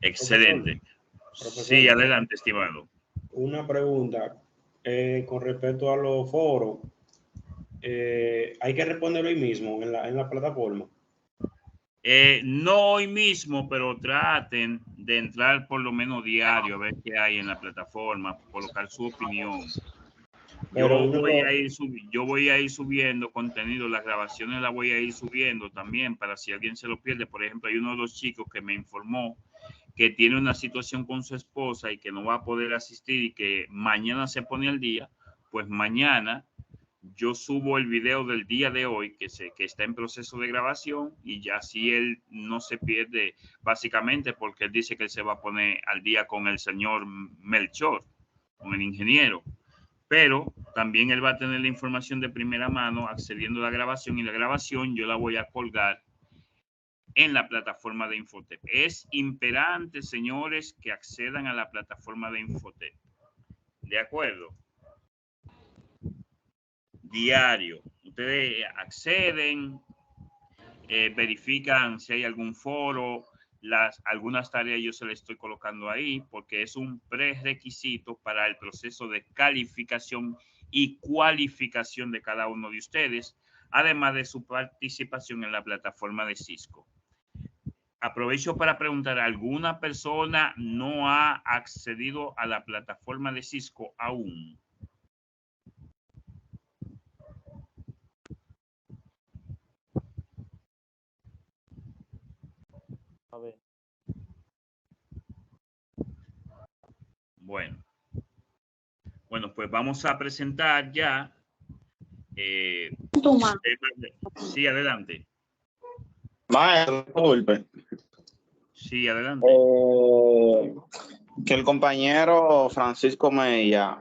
Excelente. Profesor, Sí, adelante, estimado. una pregunta con respecto a los foros. Hay que responderlo ahí mismo en la plataforma. No hoy mismo, pero traten de entrar por lo menos diario a ver qué hay en la plataforma, colocar su opinión. Pero Yo voy a ir subiendo contenido, las grabaciones las voy a ir subiendo también para si alguien se lo pierde. Por ejemplo, hay uno de los chicos que me informó que tiene una situación con su esposa y que no va a poder asistir y que mañana se pone al día. Pues mañana yo subo el video del día de hoy que está en proceso de grabación y ya así él no se pierde, básicamente porque él dice que él se va a poner al día con el señor Melchor, con el ingeniero, pero también él va a tener la información de primera mano accediendo a la grabación, y la grabación yo la voy a colgar en la plataforma de Infotep. Es imperante, señores, que accedan a la plataforma de Infotep. ¿De acuerdo? Diario. Ustedes acceden, verifican si hay algún foro, algunas tareas yo se las estoy colocando ahí porque es un prerequisito para el proceso de calificación y cualificación de cada uno de ustedes, además de su participación en la plataforma de Cisco. Aprovecho para preguntar, ¿alguna persona no ha accedido a la plataforma de Cisco aún? A ver. Bueno, pues vamos a presentar ya. Sí, adelante. Maestro, disculpe. Sí, adelante. Que el compañero Francisco Mella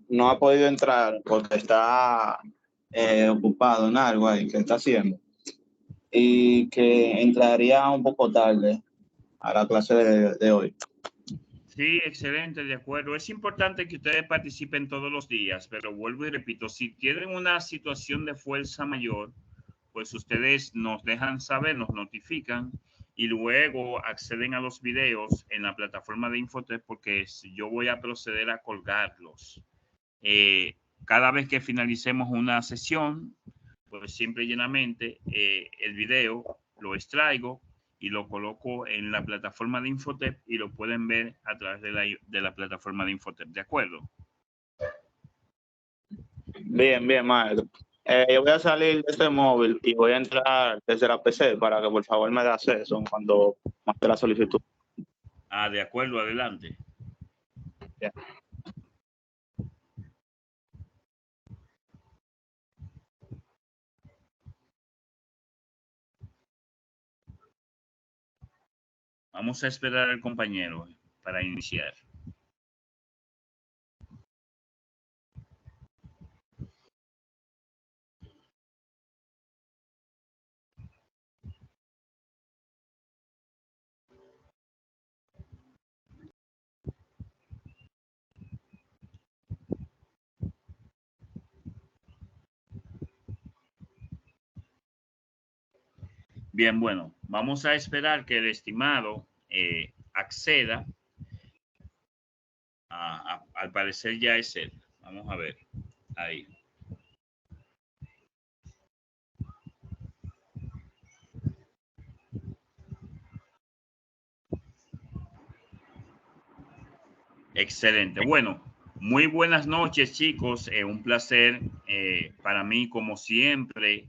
no ha podido entrar porque está ocupado en algo ahí que está haciendo, y que entraría un poco tarde a la clase de hoy. Sí, excelente, de acuerdo. Es importante que ustedes participen todos los días, pero vuelvo y repito, si tienen una situación de fuerza mayor, pues ustedes nos dejan saber, nos notifican y luego acceden a los videos en la plataforma de Infotep porque yo voy a proceder a colgarlos. Cada vez que finalicemos una sesión, pues siempre llenamente el video lo extraigo y lo coloco en la plataforma de Infotep y lo pueden ver a través de la plataforma de Infotep. ¿De acuerdo? Bien, maestro. Yo voy a salir de este móvil y voy a entrar desde la PC para que por favor me dé acceso cuando mande la solicitud. Ah, de acuerdo, adelante. Bien. Vamos a esperar al compañero para iniciar. Bien, bueno, vamos a esperar que el estimado acceda. Al parecer ya es él. Vamos a ver. Ahí. Excelente. Bueno, muy buenas noches, chicos. Un placer para mí, como siempre,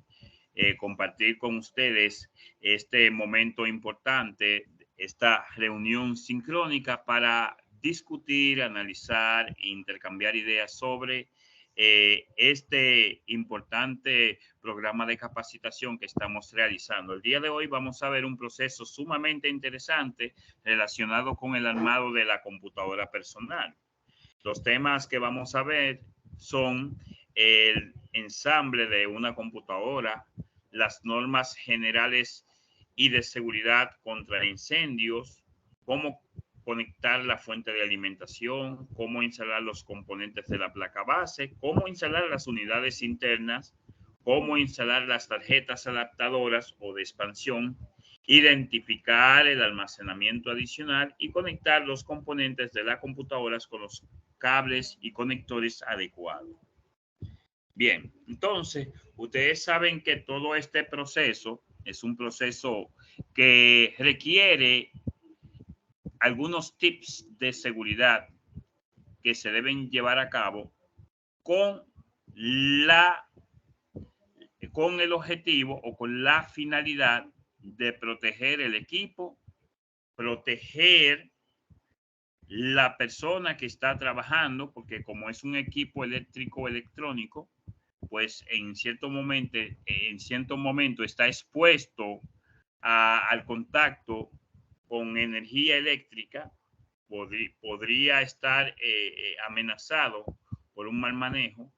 compartir con ustedes este momento importante, esta reunión sincrónica para discutir, analizar e intercambiar ideas sobre este importante programa de capacitación que estamos realizando. El día de hoy vamos a ver un proceso sumamente interesante relacionado con el armado de la computadora personal. Los temas que vamos a ver son el ensamble de una computadora, las normas generales y de seguridad contra incendios, cómo conectar la fuente de alimentación, cómo instalar los componentes de la placa base, cómo instalar las unidades internas, cómo instalar las tarjetas adaptadoras o de expansión identificar el almacenamiento adicional y conectar los componentes de las computadoras con los cables y conectores adecuados. Bien, entonces, ustedes saben que todo este proceso es un proceso que requiere algunos tips de seguridad que se deben llevar a cabo con el objetivo o con la finalidad de proteger el equipo, proteger la persona que está trabajando, porque como es un equipo eléctrico electrónico, pues en cierto momento está expuesto al contacto con energía eléctrica, podría estar amenazado por un mal manejo.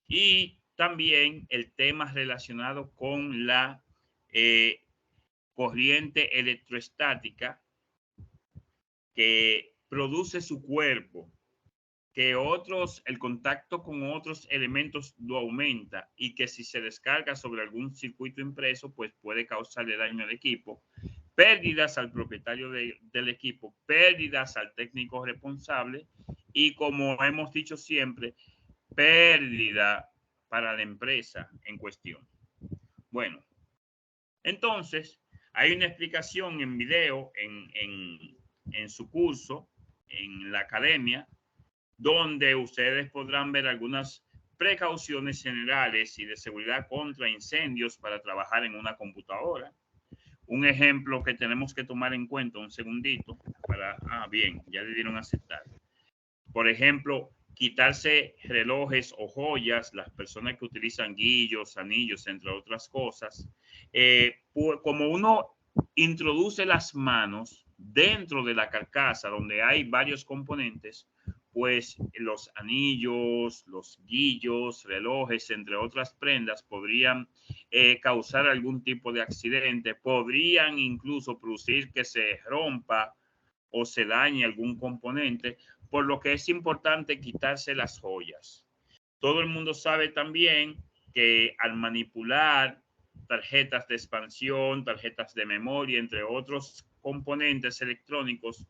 Y también el tema relacionado con la corriente electrostática que produce su cuerpo, que el contacto con otros elementos lo aumenta y que si se descarga sobre algún circuito impreso, pues puede causarle daño al equipo, pérdidas al propietario del equipo, pérdidas al técnico responsable y, como hemos dicho siempre, pérdida para la empresa en cuestión. Bueno, entonces hay una explicación en video en su curso, en la academia, donde ustedes podrán ver algunas precauciones generales y de seguridad contra incendios para trabajar en una computadora. Un ejemplo que tenemos que tomar en cuenta, un segundito, bien, ya le dieron a aceptar. Por ejemplo, quitarse relojes o joyas, las personas que utilizan guillos, anillos, entre otras cosas. Como uno introduce las manos dentro de la carcasa donde hay varios componentes, pues los anillos, los guillos, relojes, entre otras prendas, podrían causar algún tipo de accidente, podrían incluso producir que se rompa o se dañe algún componente, por lo que es importante quitarse las joyas. Todo el mundo sabe también que al manipular tarjetas de expansión, tarjetas de memoria, entre otros componentes electrónicos,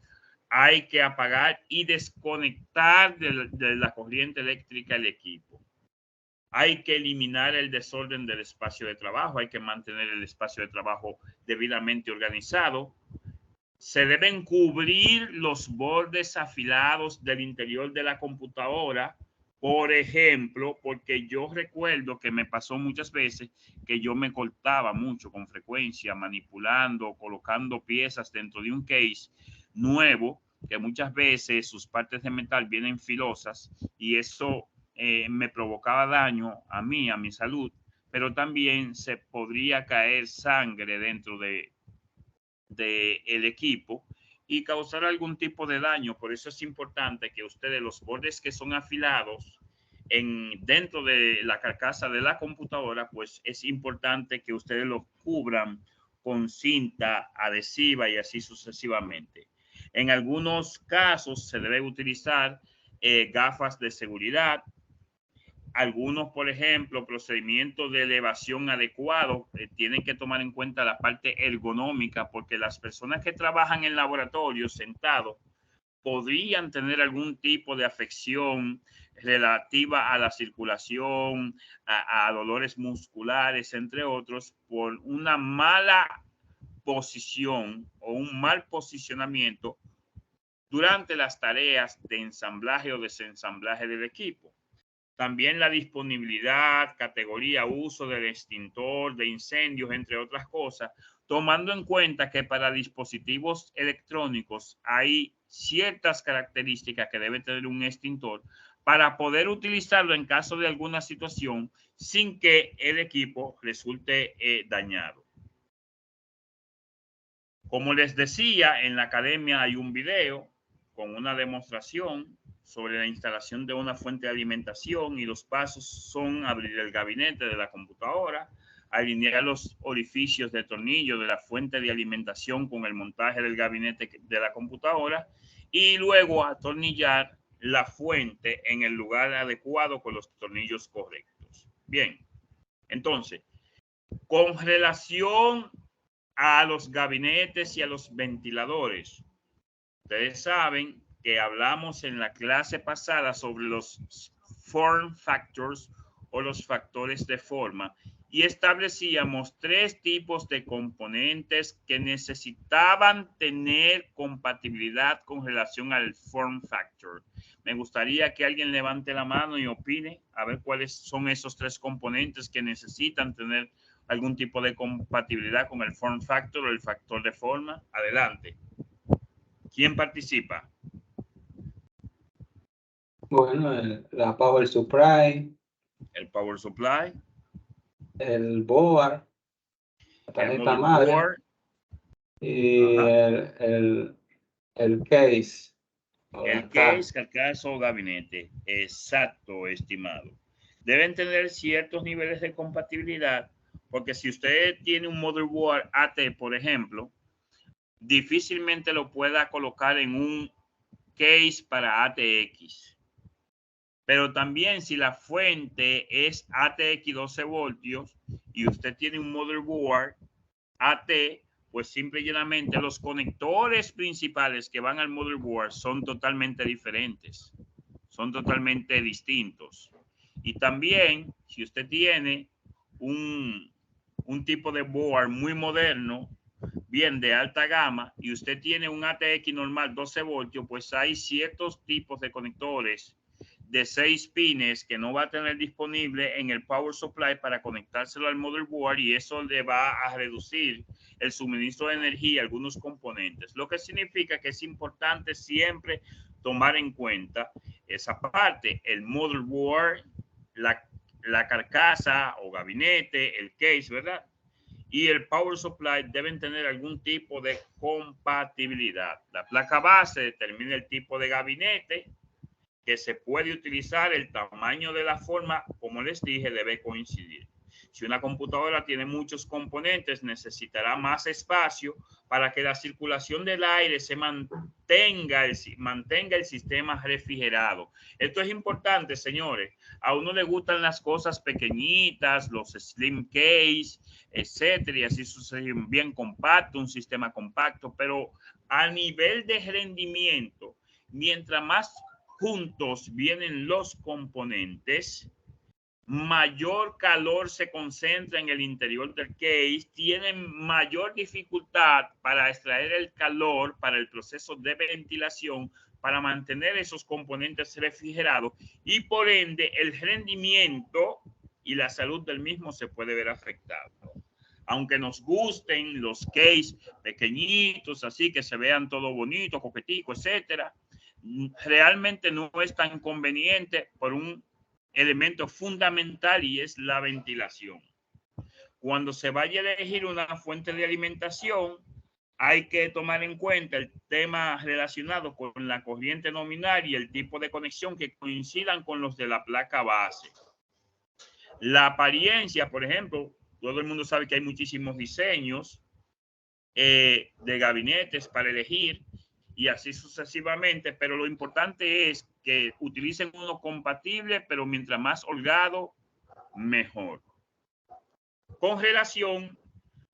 hay que apagar y desconectar de la corriente eléctrica el equipo. Hay que eliminar el desorden del espacio de trabajo, hay que mantener el espacio de trabajo debidamente organizado. Se deben cubrir los bordes afilados del interior de la computadora, por ejemplo, porque yo recuerdo que me pasó muchas veces que yo me cortaba mucho con frecuencia manipulando, colocando piezas dentro de un case nuevo, que muchas veces sus partes de metal vienen filosas y eso me provocaba daño a mí, a mi salud, pero también se podría caer sangre dentro del equipo y causar algún tipo de daño. Por eso es importante que ustedes, los bordes que son afilados dentro de la carcasa de la computadora, pues es importante que ustedes los cubran con cinta adhesiva y así sucesivamente. En algunos casos se debe utilizar gafas de seguridad. Algunos, por ejemplo, procedimientos de elevación adecuados tienen que tomar en cuenta la parte ergonómica, porque las personas que trabajan en laboratorios sentados podrían tener algún tipo de afección relativa a la circulación, a dolores musculares, entre otros, por una mala posición o un mal posicionamiento durante las tareas de ensamblaje o desensamblaje del equipo. También la disponibilidad, categoría, uso del extintor de incendios, entre otras cosas, tomando en cuenta que para dispositivos electrónicos hay ciertas características que debe tener un extintor para poder utilizarlo en caso de alguna situación sin que el equipo resulte dañado. Como les decía, en la academia hay un video con una demostración sobre la instalación de una fuente de alimentación y los pasos son abrir el gabinete de la computadora, alinear los orificios de tornillo de la fuente de alimentación con el montaje del gabinete de la computadora y luego atornillar la fuente en el lugar adecuado con los tornillos correctos. Bien, entonces, con relación a los gabinetes y a los ventiladores. Ustedes saben que hablamos en la clase pasada sobre los form factors o los factores de forma y establecíamos 3 tipos de componentes que necesitaban tener compatibilidad con relación al form factor. Me gustaría que alguien levante la mano y opine a ver cuáles son esos 3 componentes que necesitan tener algún tipo de compatibilidad con el form factor o el factor de forma. Adelante. ¿Quién participa? Bueno, la power supply. El power supply. El board. La tarjeta el madre. Board, y el case. El case, carcasa o gabinete. Exacto, estimado. Deben tener ciertos niveles de compatibilidad, porque si usted tiene un motherboard AT, por ejemplo, difícilmente lo pueda colocar en un case para ATX. Pero también si la fuente es ATX 12 voltios y usted tiene un motherboard AT, pues simple y llanamente los conectores principales que van al motherboard son totalmente diferentes, son totalmente distintos. Y también, si usted tiene un tipo de board muy moderno, bien de alta gama, y usted tiene un ATX normal 12 voltios, pues hay ciertos tipos de conectores de 6 pines que no va a tener disponible en el power supply para conectárselo al motherboard, y eso le va a reducir el suministro de energía a algunos componentes, lo que significa que es importante siempre tomar en cuenta esa parte, el motherboard, la carcasa o gabinete, el case, ¿verdad? Y el power supply deben tener algún tipo de compatibilidad. La placa base determina el tipo de gabinete que se puede utilizar, el tamaño de la forma, como les dije, debe coincidir. Si una computadora tiene muchos componentes, necesitará más espacio para que la circulación del aire se mantenga el sistema refrigerado. Esto es importante, señores. A uno le gustan las cosas pequeñitas, los slim case, etcétera, y así sucede, bien compacto, un sistema compacto, pero a nivel de rendimiento, mientras más juntos vienen los componentes, mayor calor se concentra en el interior del case, tienen mayor dificultad para extraer el calor para el proceso de ventilación, para mantener esos componentes refrigerados, y por ende el rendimiento y la salud del mismo se puede ver afectado. Aunque nos gusten los case pequeñitos, así que se vean todo bonito, coquetico, etcétera, realmente no es tan conveniente por un elemento fundamental, y es la ventilación. Cuando se vaya a elegir una fuente de alimentación, hay que tomar en cuenta el tema relacionado con la corriente nominal y el tipo de conexión que coincidan con los de la placa base. La apariencia, por ejemplo, todo el mundo sabe que hay muchísimos diseños de gabinetes para elegir, y así sucesivamente, pero lo importante es que utilicen uno compatible, pero mientras más holgado, mejor. Con relación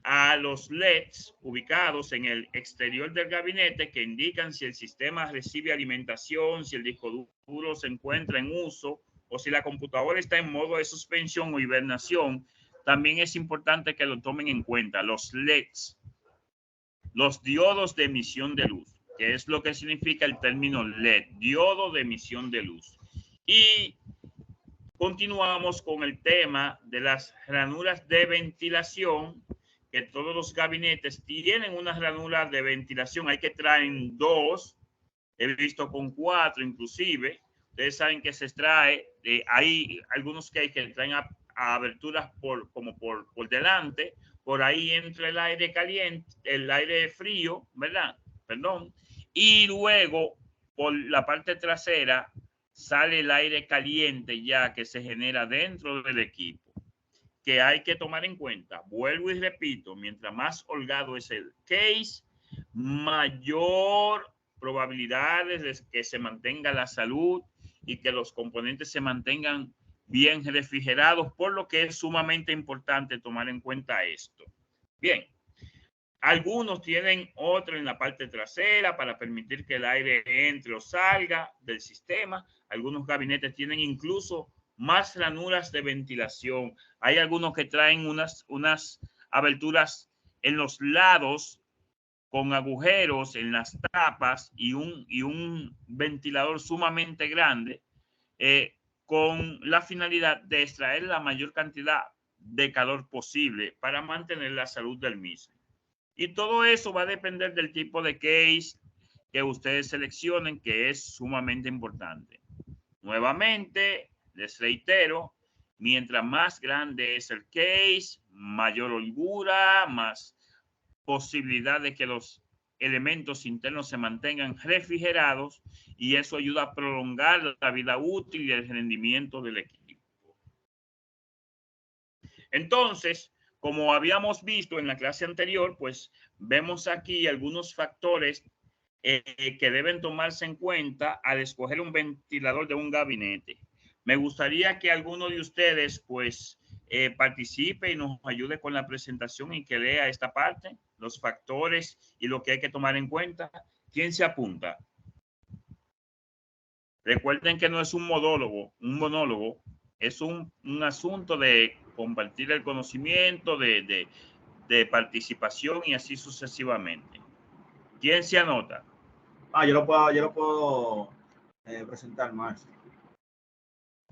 a los LEDs ubicados en el exterior del gabinete, que indican si el sistema recibe alimentación, si el disco duro se encuentra en uso o si la computadora está en modo de suspensión o hibernación, también es importante que lo tomen en cuenta. Los LEDs, los diodos de emisión de luz, que es lo que significa el término LED, diodo de emisión de luz. Y continuamos con el tema de las ranuras de ventilación, que todos los gabinetes tienen una ranura de ventilación. Hay que traer 2, he visto con 4 inclusive. Ustedes saben que se extrae, hay algunos que traen a aberturas como por delante, por ahí entra el aire caliente, el aire frío, ¿verdad? Perdón. Y luego por la parte trasera sale el aire caliente ya que se genera dentro del equipo, que hay que tomar en cuenta. Vuelvo y repito, mientras más holgado es el case, mayor probabilidades de que se mantenga la salud y que los componentes se mantengan bien refrigerados, por lo que es sumamente importante tomar en cuenta esto. Bien, Algunos tienen otro en la parte trasera para permitir que el aire entre o salga del sistema. Algunos gabinetes tienen incluso más ranuras de ventilación. Hay algunos que traen unas aberturas en los lados con agujeros en las tapas y un ventilador sumamente grande con la finalidad de extraer la mayor cantidad de calor posible para mantener la salud del mismo. Y todo eso va a depender del tipo de case que ustedes seleccionen, que es sumamente importante. Nuevamente, les reitero, mientras más grande es el case, mayor holgura, más posibilidad de que los elementos internos se mantengan refrigerados y eso ayuda a prolongar la vida útil y el rendimiento del equipo. Entonces, como habíamos visto en la clase anterior, pues vemos aquí algunos factores que deben tomarse en cuenta al escoger un ventilador de un gabinete. Me gustaría que alguno de ustedes pues participe y nos ayude con la presentación y que lea esta parte, los factores y lo que hay que tomar en cuenta. ¿Quién se apunta? Recuerden que no es un monólogo, es un asunto de compartir el conocimiento, de participación y así sucesivamente. ¿Quién se anota? Yo lo puedo presentar más.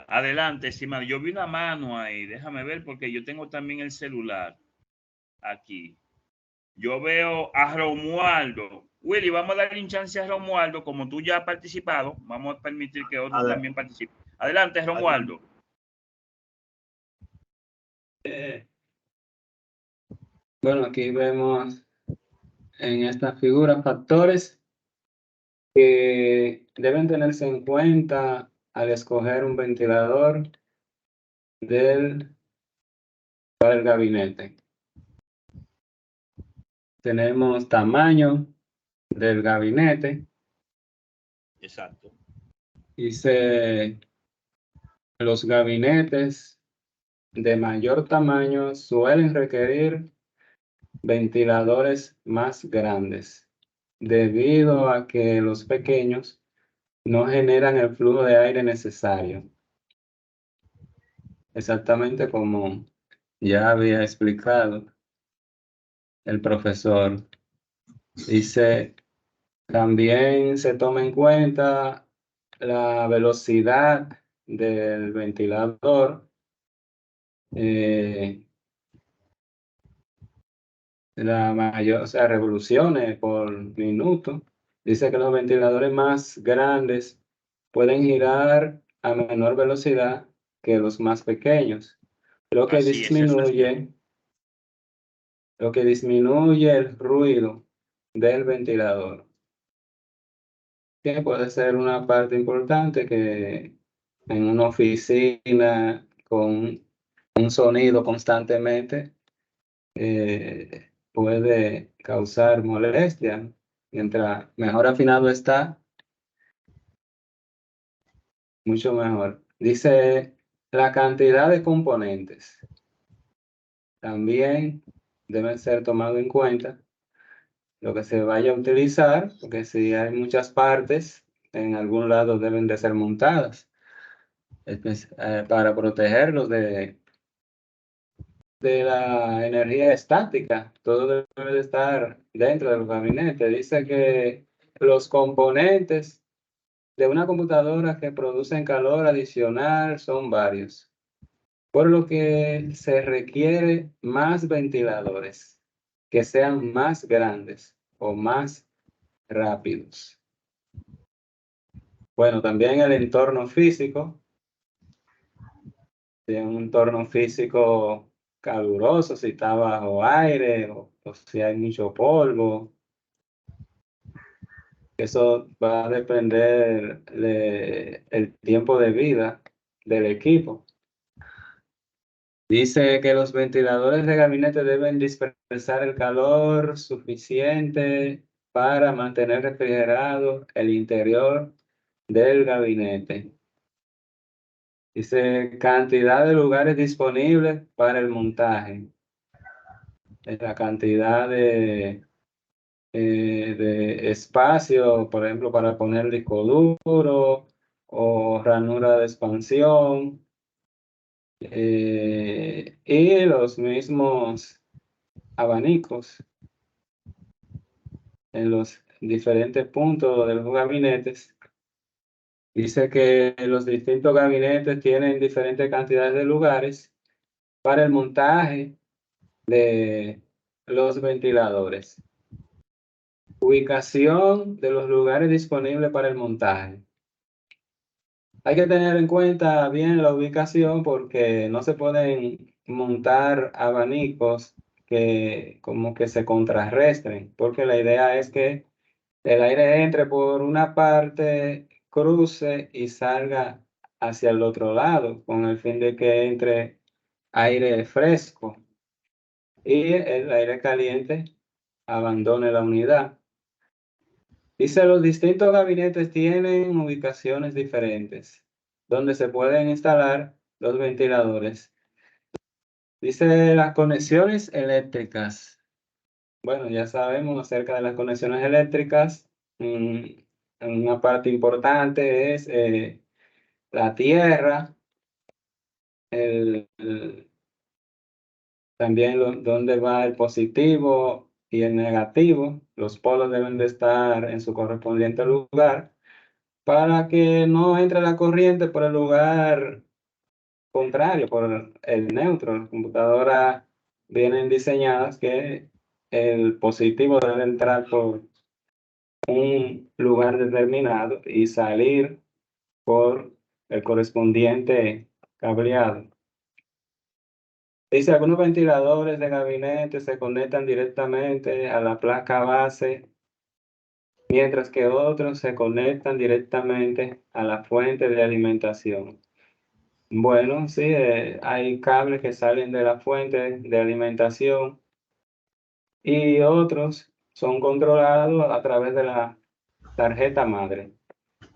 Adelante, estimado. Yo vi una mano ahí, déjame ver porque yo tengo también el celular aquí. Yo veo a Romualdo. Willy, vamos a darle un chance a Romualdo, como tú ya has participado, vamos a permitir que otros también participen. Adelante, Romualdo. Bueno, aquí vemos en esta figura factores que deben tenerse en cuenta al escoger un ventilador para el gabinete. Tenemos tamaño del gabinete. Exacto. Dice, los gabinetes de mayor tamaño suelen requerir ventiladores más grandes, debido a que los pequeños no generan el flujo de aire necesario. Exactamente como ya había explicado el profesor. Dice, también se toma en cuenta la velocidad del ventilador, la mayor, o sea, revoluciones por minuto. Dice que los ventiladores más grandes pueden girar a menor velocidad que los más pequeños, lo que Así es, eso es cierto. disminuye el ruido del ventilador, que puede ser una parte importante que en una oficina con un sonido constantemente puede causar molestia. Mientras mejor afinado está, mucho mejor. Dice la cantidad de componentes también deben ser tomados en cuenta. Lo que se vaya a utilizar, porque si hay muchas partes, en algún lado deben de ser montadas para protegerlos de la energía estática. Todo debe de estar dentro del gabinete. Dice que los componentes de una computadora que producen calor adicional son varios, por lo que se requiere más ventiladores que sean más grandes o más rápidos. Bueno, también el entorno físico. Si es un entorno físico caluroso, si está bajo aire o si hay mucho polvo. Eso va a depender del tiempo de vida del equipo. Dice que los ventiladores de gabinete deben dispersar el calor suficiente para mantener refrigerado el interior del gabinete. Dice cantidad de lugares disponibles para el montaje. la cantidad de espacio, por ejemplo, para poner disco duro o ranura de expansión, y los mismos abanicos en los diferentes puntos de los gabinetes. Dice que los distintos gabinetes tienen diferentes cantidades de lugares para el montaje de los ventiladores. Ubicación de los lugares disponibles para el montaje. Hay que tener en cuenta bien la ubicación porque no se pueden montar abanicos que como que se contrarresten, porque la idea es que el aire entre por una parte, cruce y salga hacia el otro lado, con el fin de que entre aire fresco y el aire caliente abandone la unidad. Dice, los distintos gabinetes tienen ubicaciones diferentes, donde se pueden instalar los ventiladores. Dice, las conexiones eléctricas. Bueno, ya sabemos acerca de las conexiones eléctricas. Una parte importante es la tierra, también dónde va el positivo y el negativo. Los polos deben de estar en su correspondiente lugar para que no entre la corriente por el lugar contrario, por el neutro. Las computadoras vienen diseñadas que el positivo debe entrar por un lugar determinado y salir por el correspondiente cableado. Dice, algunos ventiladores de gabinete se conectan directamente a la placa base, mientras que otros se conectan directamente a la fuente de alimentación. Bueno, sí, hay cables que salen de la fuente de alimentación y otros son controlados a través de la tarjeta madre.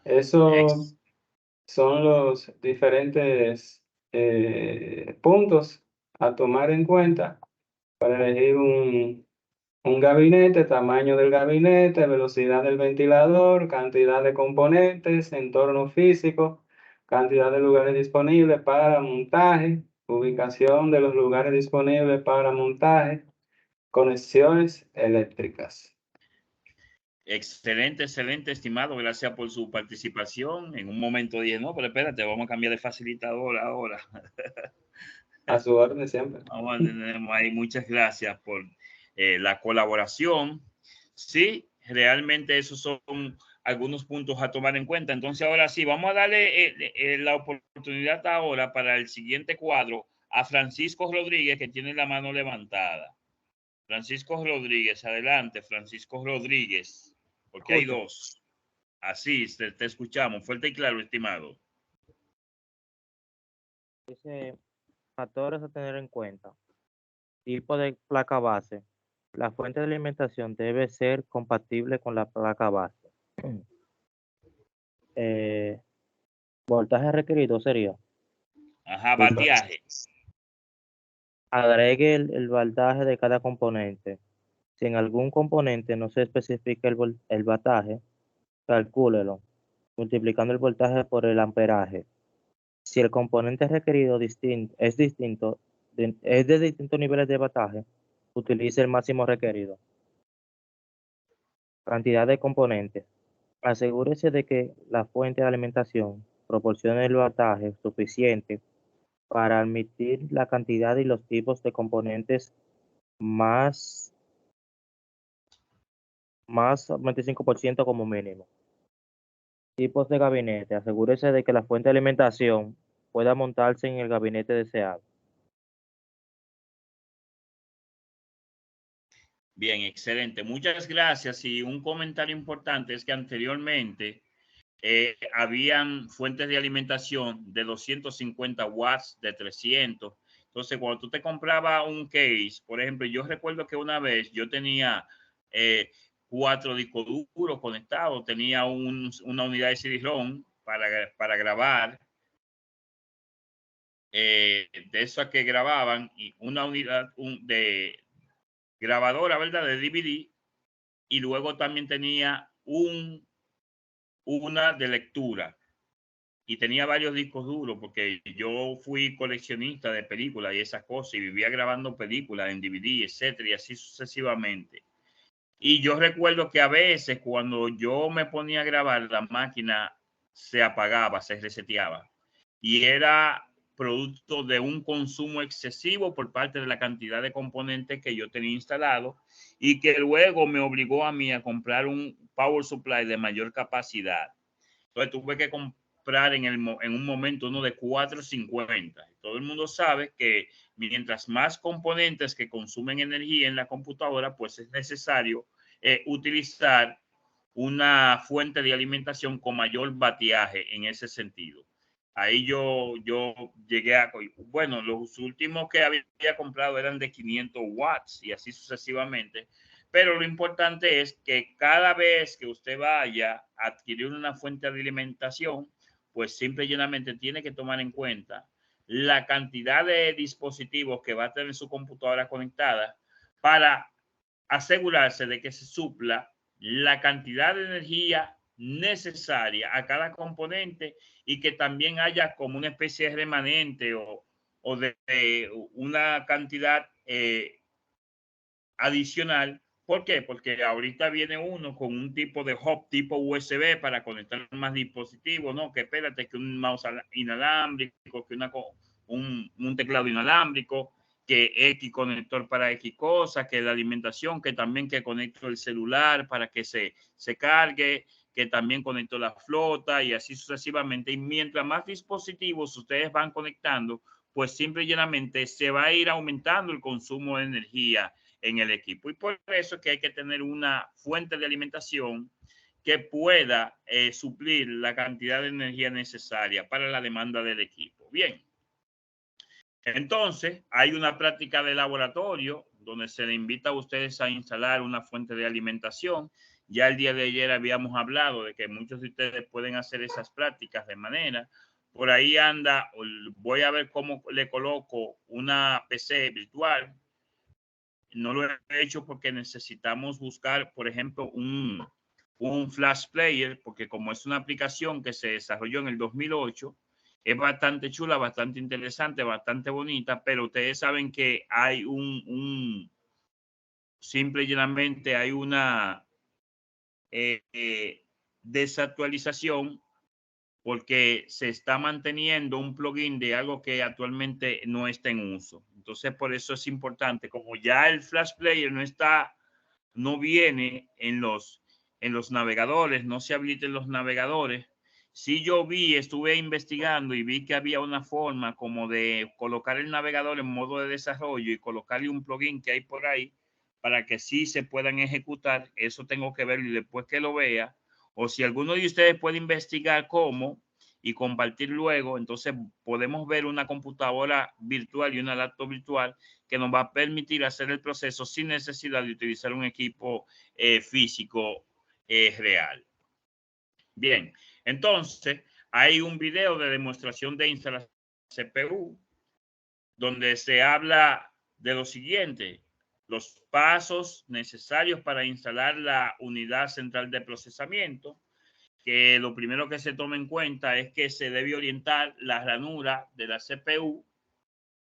Esos son los diferentes puntos a tomar en cuenta para elegir un gabinete, tamaño del gabinete, velocidad del ventilador, cantidad de componentes, entorno físico, cantidad de lugares disponibles para montaje, ubicación de los lugares disponibles para montaje, conexiones eléctricas. Excelente, excelente, estimado. Gracias por su participación. En un momento dije, no, pero espérate, vamos a cambiar de facilitador ahora. A su orden siempre. Vamos a tener ahí. Muchas gracias por la colaboración. Sí, realmente esos son algunos puntos a tomar en cuenta. Entonces, ahora sí, vamos a darle la oportunidad ahora para el siguiente cuadro a Francisco Rodríguez, que tiene la mano levantada. Francisco Rodríguez, adelante, Francisco Rodríguez, porque hay dos. Así, te escuchamos. Fuerte y claro, estimado. Dice, factores a tener en cuenta. Tipo de placa base. La fuente de alimentación debe ser compatible con la placa base. Voltaje requerido sería. Ajá, bateaje. Agregue el voltaje de cada componente. Si en algún componente no se especifica el voltaje, calcúlelo, multiplicando el voltaje por el amperaje. Si el componente requerido es de distintos niveles de voltaje, utilice el máximo requerido. Cantidad de componentes. Asegúrese de que la fuente de alimentación proporcione el voltaje suficiente para admitir la cantidad y los tipos de componentes más 25% como mínimo. Tipos de gabinete. Asegúrese de que la fuente de alimentación pueda montarse en el gabinete deseado. Bien, excelente. Muchas gracias. Y un comentario importante es que anteriormente habían fuentes de alimentación de 250 watts, de 300. Entonces, cuando tú te comprabas un case, por ejemplo, yo recuerdo que una vez yo tenía 4 discos duros conectados, tenía una unidad de CD-ROM para grabar, de esas que grababan, y una unidad grabadora, ¿verdad?, de DVD, y luego también tenía una de lectura. Y tenía varios discos duros porque yo fui coleccionista de películas y esas cosas y vivía grabando películas en DVD, etcétera, y así sucesivamente. Y yo recuerdo que a veces cuando yo me ponía a grabar, la máquina se apagaba, se reseteaba. Y era producto de un consumo excesivo por parte de la cantidad de componentes que yo tenía instalado y que luego me obligó a mí a comprar un power supply de mayor capacidad. Entonces tuve que comprar en un momento uno de 450. Todo el mundo sabe que mientras más componentes que consumen energía en la computadora, pues es necesario utilizar una fuente de alimentación con mayor bateaje en ese sentido. Ahí yo llegué a, bueno, los últimos que había comprado eran de 500 watts y así sucesivamente. Pero lo importante es que cada vez que usted vaya a adquirir una fuente de alimentación, pues simple y llanamente tiene que tomar en cuenta la cantidad de dispositivos que va a tener su computadora conectada para asegurarse de que se supla la cantidad de energía necesaria a cada componente y que también haya como una especie de remanente o de una cantidad adicional. ¿Por qué? Porque ahorita viene uno con un tipo de hub tipo USB para conectar más dispositivos, ¿no? Que espérate, que un mouse inalámbrico, que un teclado inalámbrico, que X conector para X cosas, que la alimentación, que también que conecto el celular para que se cargue, que también conecto la flota y así sucesivamente. Y mientras más dispositivos ustedes van conectando, pues simple y llanamente se va a ir aumentando el consumo de energía en el equipo. Y por eso es que hay que tener una fuente de alimentación que pueda suplir la cantidad de energía necesaria para la demanda del equipo. Bien. Entonces, hay una práctica de laboratorio donde se le invita a ustedes a instalar una fuente de alimentación. Ya el día de ayer habíamos hablado de que muchos de ustedes pueden hacer esas prácticas de manera. Por ahí anda, voy a ver cómo le coloco una PC virtual. No lo he hecho porque necesitamos buscar, por ejemplo, un Flash Player, porque como es una aplicación que se desarrolló en el 2008, es bastante chula, bastante interesante, bastante bonita, pero ustedes saben que hay simple y llanamente hay una desactualización porque se está manteniendo un plugin de algo que actualmente no está en uso. Entonces, por eso es importante, como ya el Flash Player no viene en los navegadores, no se habilita en los navegadores. Sí, yo estuve investigando y vi que había una forma como de colocar el navegador en modo de desarrollo y colocarle un plugin que hay por ahí para que sí se puedan ejecutar. Eso tengo que verlo y después que lo vea, o si alguno de ustedes puede investigar cómo y compartir luego, entonces podemos ver una computadora virtual y una laptop virtual que nos va a permitir hacer el proceso sin necesidad de utilizar un equipo físico real. Bien, entonces hay un video de demostración de instalación de CPU donde se habla de lo siguiente: los pasos necesarios para instalar la unidad central de procesamiento, que lo primero que se toma en cuenta es que se debe orientar la ranura de la CPU,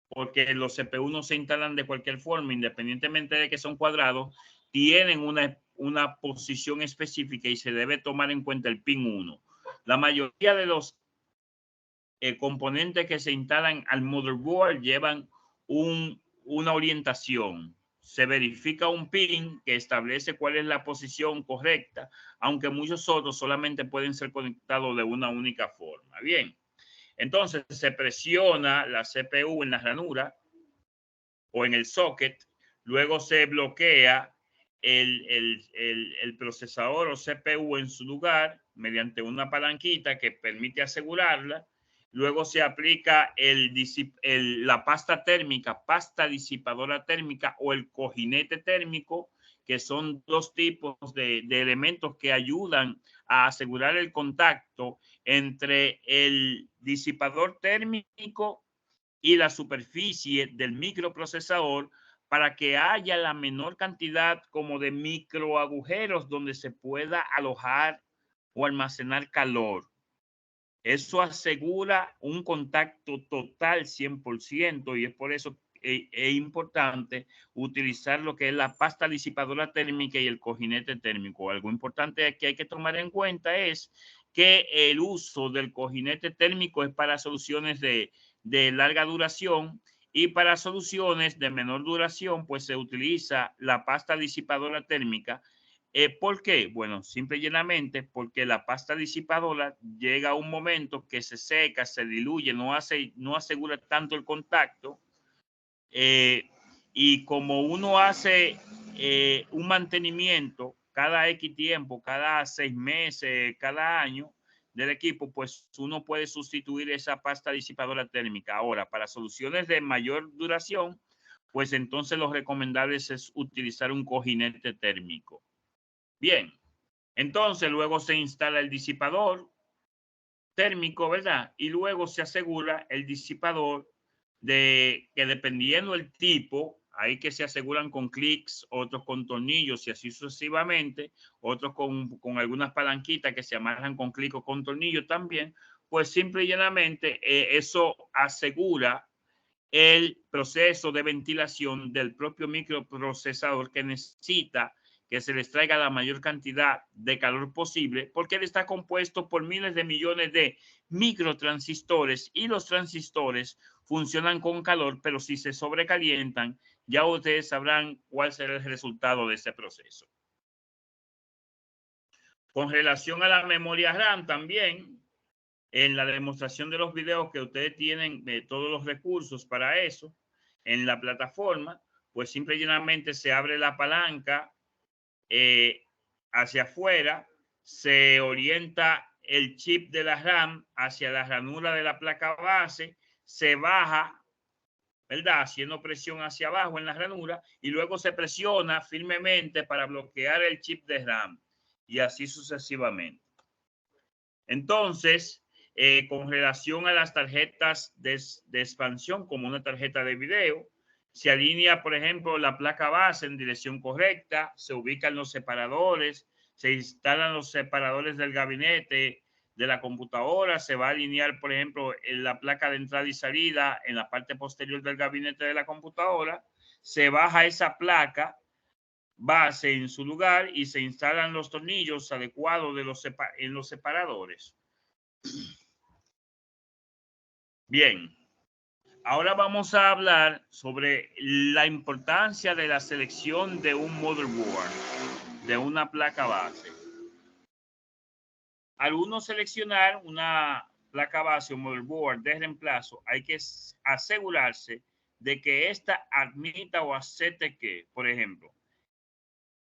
porque los CPU no se instalan de cualquier forma, independientemente de que son cuadrados, tienen una posición específica y se debe tomar en cuenta el pin 1. La mayoría de los componentes que se instalan al motherboard llevan una orientación. Se verifica un pin que establece cuál es la posición correcta, aunque muchos otros solamente pueden ser conectados de una única forma. Bien, entonces se presiona la CPU en la ranura o en el socket, luego se bloquea el procesador o CPU en su lugar mediante una palanquita que permite asegurarla. Luego se aplica la pasta térmica, pasta disipadora térmica o el cojinete térmico, que son dos tipos de elementos que ayudan a asegurar el contacto entre el disipador térmico y la superficie del microprocesador para que haya la menor cantidad como de microagujeros donde se pueda alojar o almacenar calor. Eso asegura un contacto total 100% y es por eso es importante utilizar lo que es la pasta disipadora térmica y el cojinete térmico. Algo importante que hay que tomar en cuenta es que el uso del cojinete térmico es para soluciones de larga duración y para soluciones de menor duración pues se utiliza la pasta disipadora térmica. ¿Por qué? Bueno, simple y llanamente porque la pasta disipadora llega a un momento que se seca, se diluye, no asegura tanto el contacto. Y como uno hace un mantenimiento cada X tiempo, cada 6 meses, cada año del equipo, pues uno puede sustituir esa pasta disipadora térmica. Ahora, para soluciones de mayor duración, pues entonces lo recomendable es utilizar un cojinete térmico. Bien, entonces luego se instala el disipador térmico, ¿verdad? Y luego se asegura el disipador de que dependiendo del tipo, hay que se aseguran con clics, otros con tornillos y así sucesivamente, otros con algunas palanquitas que se amarran con clic o con tornillo también, pues simple y llanamente eso asegura el proceso de ventilación del propio microprocesador que necesita que se les traiga la mayor cantidad de calor posible, porque él está compuesto por miles de millones de microtransistores y los transistores funcionan con calor, pero si se sobrecalientan, ya ustedes sabrán cuál será el resultado de ese proceso. Con relación a la memoria RAM también, en la demostración de los videos que ustedes tienen todos los recursos para eso en la plataforma, pues simple y llanamente se abre la palanca hacia afuera, se orienta el chip de la RAM hacia la ranura de la placa base, se baja, ¿verdad? Haciendo presión hacia abajo en la ranura y luego se presiona firmemente para bloquear el chip de RAM y así sucesivamente. Entonces, con relación a las tarjetas de expansión, como una tarjeta de video, se alinea, por ejemplo, la placa base en dirección correcta, se ubican los separadores, se instalan los separadores del gabinete de la computadora, se va a alinear, por ejemplo, en la placa de entrada y salida en la parte posterior del gabinete de la computadora, se baja esa placa base en su lugar y se instalan los tornillos adecuados en los separadores. Bien, ahora vamos a hablar sobre la importancia de la selección de un motherboard, de una placa base. Al uno seleccionar una placa base o motherboard de reemplazo, hay que asegurarse de que ésta admita o acepte que, por ejemplo,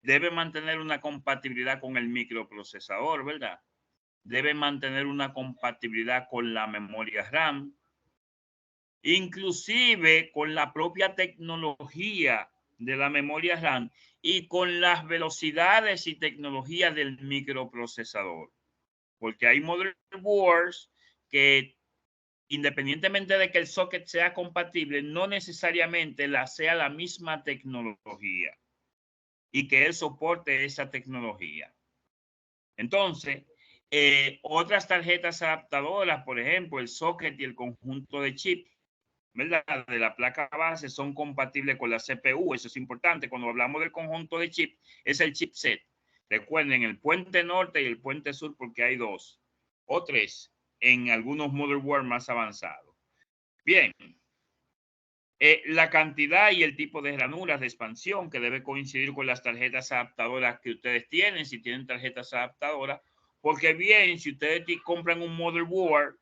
debe mantener una compatibilidad con el microprocesador, ¿verdad? Debe mantener una compatibilidad con la memoria RAM, inclusive con la propia tecnología de la memoria RAM y con las velocidades y tecnologías del microprocesador. Porque hay motherboards que, independientemente de que el socket sea compatible, no necesariamente sea la misma tecnología y que él soporte esa tecnología. Entonces, otras tarjetas adaptadoras, por ejemplo, el socket y el conjunto de chip, ¿verdad?, de la placa base son compatibles con la CPU. Eso es importante. Cuando hablamos del conjunto de chip, es el chipset. Recuerden el puente norte y el puente sur porque hay 2 o 3 en algunos motherboards más avanzados. Bien. La cantidad y el tipo de ranuras de expansión que debe coincidir con las tarjetas adaptadoras que ustedes tienen, si tienen tarjetas adaptadoras, porque bien, si ustedes compran un motherboard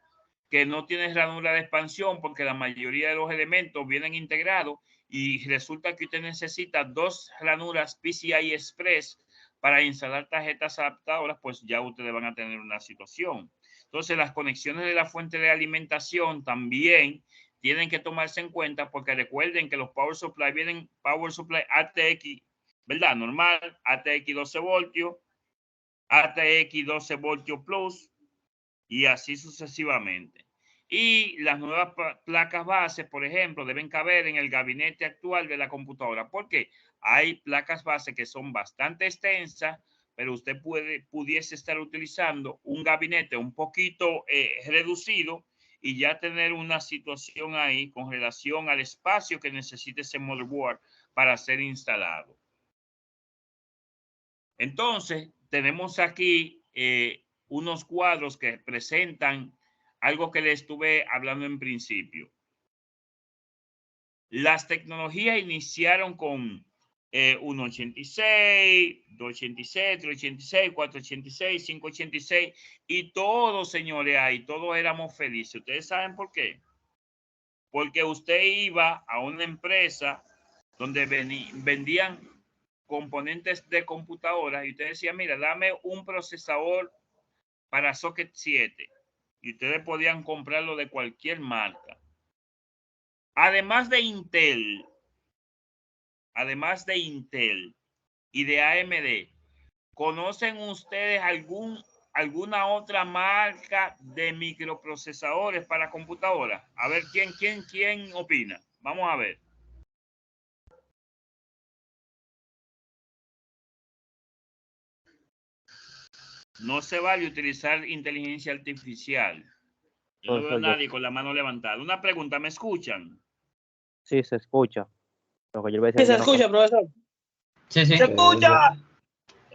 que no tiene ranura de expansión porque la mayoría de los elementos vienen integrados y resulta que usted necesita 2 ranuras PCI Express para instalar tarjetas adaptadoras, pues ya ustedes van a tener una situación. Entonces, las conexiones de la fuente de alimentación también tienen que tomarse en cuenta porque recuerden que los Power Supply vienen Power Supply ATX, ¿verdad? Normal, ATX 12 voltios, ATX 12 voltios plus, y así sucesivamente. Y las nuevas placas bases, por ejemplo, deben caber en el gabinete actual de la computadora. ¿Por qué? Hay placas base que son bastante extensas, pero usted pudiese estar utilizando un gabinete un poquito reducido y ya tener una situación ahí con relación al espacio que necesite ese motherboard para ser instalado. Entonces, tenemos aquí unos cuadros que presentan algo que le estuve hablando en principio. Las tecnologías iniciaron con 186, 286, 386, 486, 586 y todos, señores, ahí, todos éramos felices. ¿Ustedes saben por qué? Porque usted iba a una empresa donde vendían componentes de computadora y usted decía, mira, dame un procesador para Socket 7 y ustedes podían comprarlo de cualquier marca. Además de Intel y de AMD, ¿conocen ustedes alguna otra marca de microprocesadores para computadoras? A ver, ¿quién opina? Vamos a ver. No se vale utilizar inteligencia artificial. Yo no veo a nadie con la mano levantada. Una pregunta, ¿me escuchan? Sí, se escucha. Lo que yo voy a Sí, decir se que no escucha, profesor. Sí, sí. ¡Se escucha!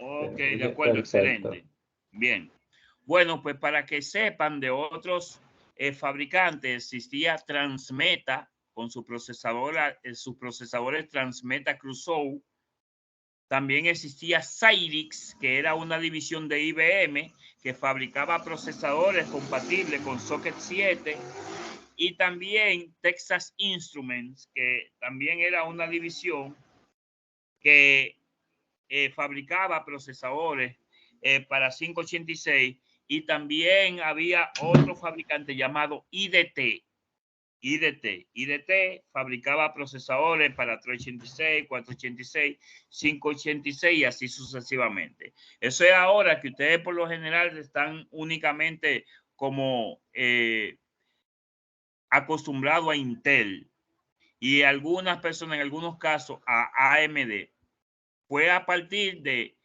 Ok, de acuerdo, Perfecto. excelente. Bien. Bueno, pues para que sepan de otros fabricantes, existía Transmeta con sus procesadores Transmeta Crusoe. También existía Cyrix, que era una división de IBM que fabricaba procesadores compatibles con Socket 7. Y también Texas Instruments, que también era una división que fabricaba procesadores para 586. Y también había otro fabricante llamado IDT. IDT fabricaba procesadores para 386, 486, 586 y así sucesivamente. Eso es ahora que ustedes por lo general están únicamente como acostumbrados a Intel y algunas personas en algunos casos a AMD. Fue a partir de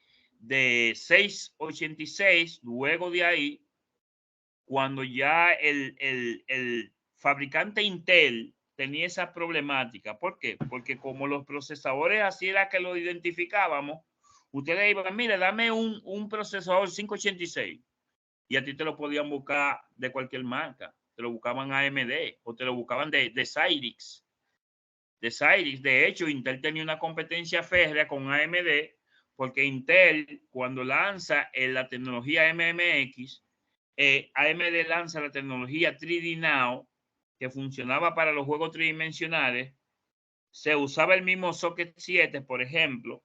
686, luego de ahí, cuando ya el fabricante Intel tenía esa problemática. ¿Por qué? Porque como los procesadores así era que lo identificábamos, ustedes iban, mire, dame un procesador 586 y a ti te lo podían buscar de cualquier marca. Te lo buscaban AMD o te lo buscaban de Cyrix. De hecho, Intel tenía una competencia férrea con AMD porque Intel, cuando lanza la tecnología MMX, AMD lanza la tecnología 3D Now, que funcionaba para los juegos tridimensionales. Se usaba el mismo Socket 7, por ejemplo,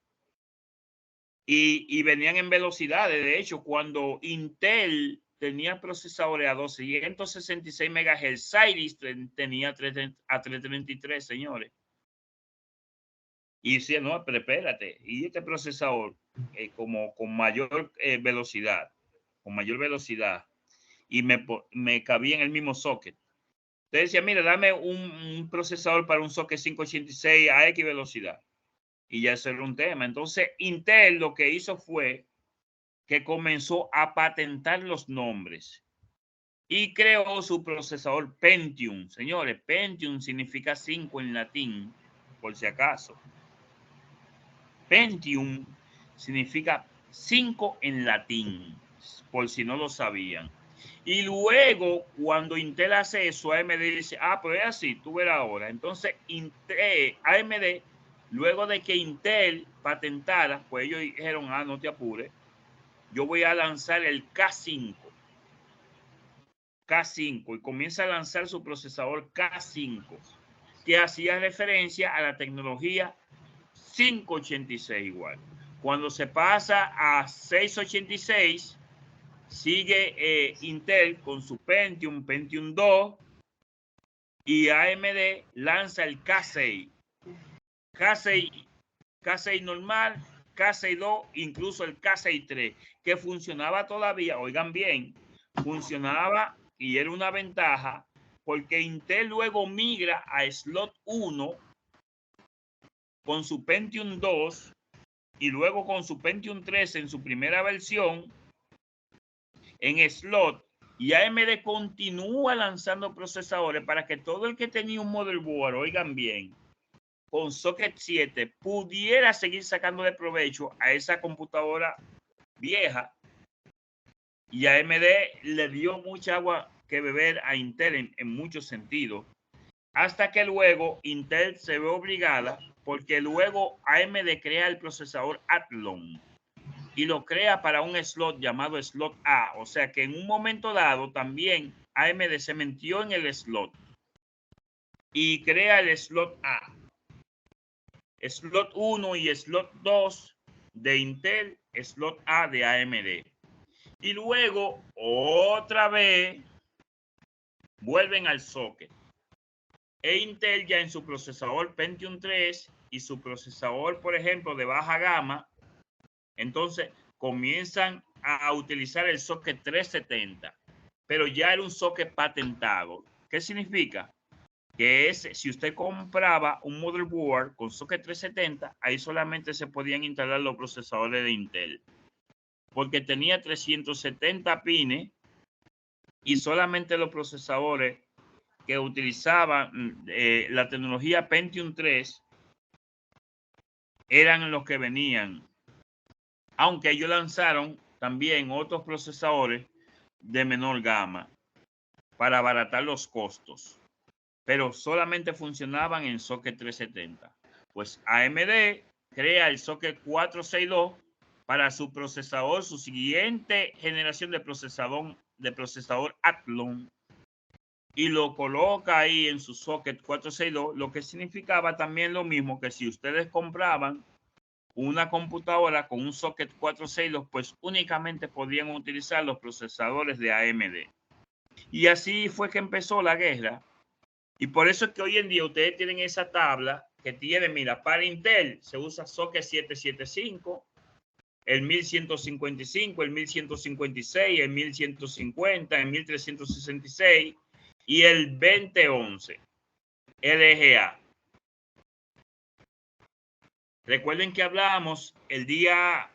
y venían en velocidades. De hecho, cuando Intel tenía procesadores a 266 MHz, Cyrix tenía a 333, señores. Y decía, no, pero espérate, y este procesador con mayor velocidad, y me cabía en el mismo socket. Entonces decía, mira, dame un procesador para un socket 586 a X velocidad. Y ya ese era un tema. Entonces, Intel lo que hizo fue que comenzó a patentar los nombres y creó su procesador Pentium. Señores, Pentium significa 5 en latín, por si acaso. Pentium significa 5 en latín, por si no lo sabían. Y luego, cuando Intel hace eso, AMD dice, pues es así, tú verás ahora. Entonces, AMD, luego de que Intel patentara, pues ellos dijeron, no te apures, yo voy a lanzar el K5, y comienza a lanzar su procesador K5, que hacía referencia a la tecnología 586 igual. Cuando se pasa a 686, sigue Intel con su Pentium 2 y AMD lanza el K6. K6 normal, K6 2, incluso el K6 3, que funcionaba todavía, oigan bien, funcionaba y era una ventaja porque Intel luego migra a slot 1 con su Pentium 2 y luego con su Pentium 3 en su primera versión en slot, y AMD continúa lanzando procesadores para que todo el que tenía un motherboard, oigan bien, con socket 7 pudiera seguir sacándole provecho a esa computadora vieja. Y AMD le dio mucha agua que beber a Intel en muchos sentidos, hasta que luego Intel se ve obligada, porque luego AMD crea el procesador Athlon y lo crea para un slot llamado slot A. O sea que en un momento dado también AMD se metió en el slot y crea el slot A. Slot 1 y slot 2 de Intel, slot A de AMD. Y luego otra vez vuelven al socket. E Intel ya en su procesador Pentium 3 y su procesador, por ejemplo, de baja gama, entonces comienzan a utilizar el socket 370, pero ya era un socket patentado. ¿Qué significa? Que es, si usted compraba un motherboard con socket 370, ahí solamente se podían instalar los procesadores de Intel, porque tenía 370 pines y solamente los procesadores que utilizaban la tecnología Pentium 3 eran los que venían, aunque ellos lanzaron también otros procesadores de menor gama para abaratar los costos, pero solamente funcionaban en socket 370. Pues AMD crea el socket 462 para su procesador, su siguiente generación de procesador Athlon, y lo coloca ahí en su socket 462, lo que significaba también lo mismo que si ustedes compraban una computadora con un socket 462, pues únicamente podían utilizar los procesadores de AMD. Y así fue que empezó la guerra. Y por eso es que hoy en día ustedes tienen esa tabla que tiene, mira, para Intel se usa socket 775, el 1155, el 1156, el 1150, el 1366 y el 2011 LGA. Recuerden que hablábamos el día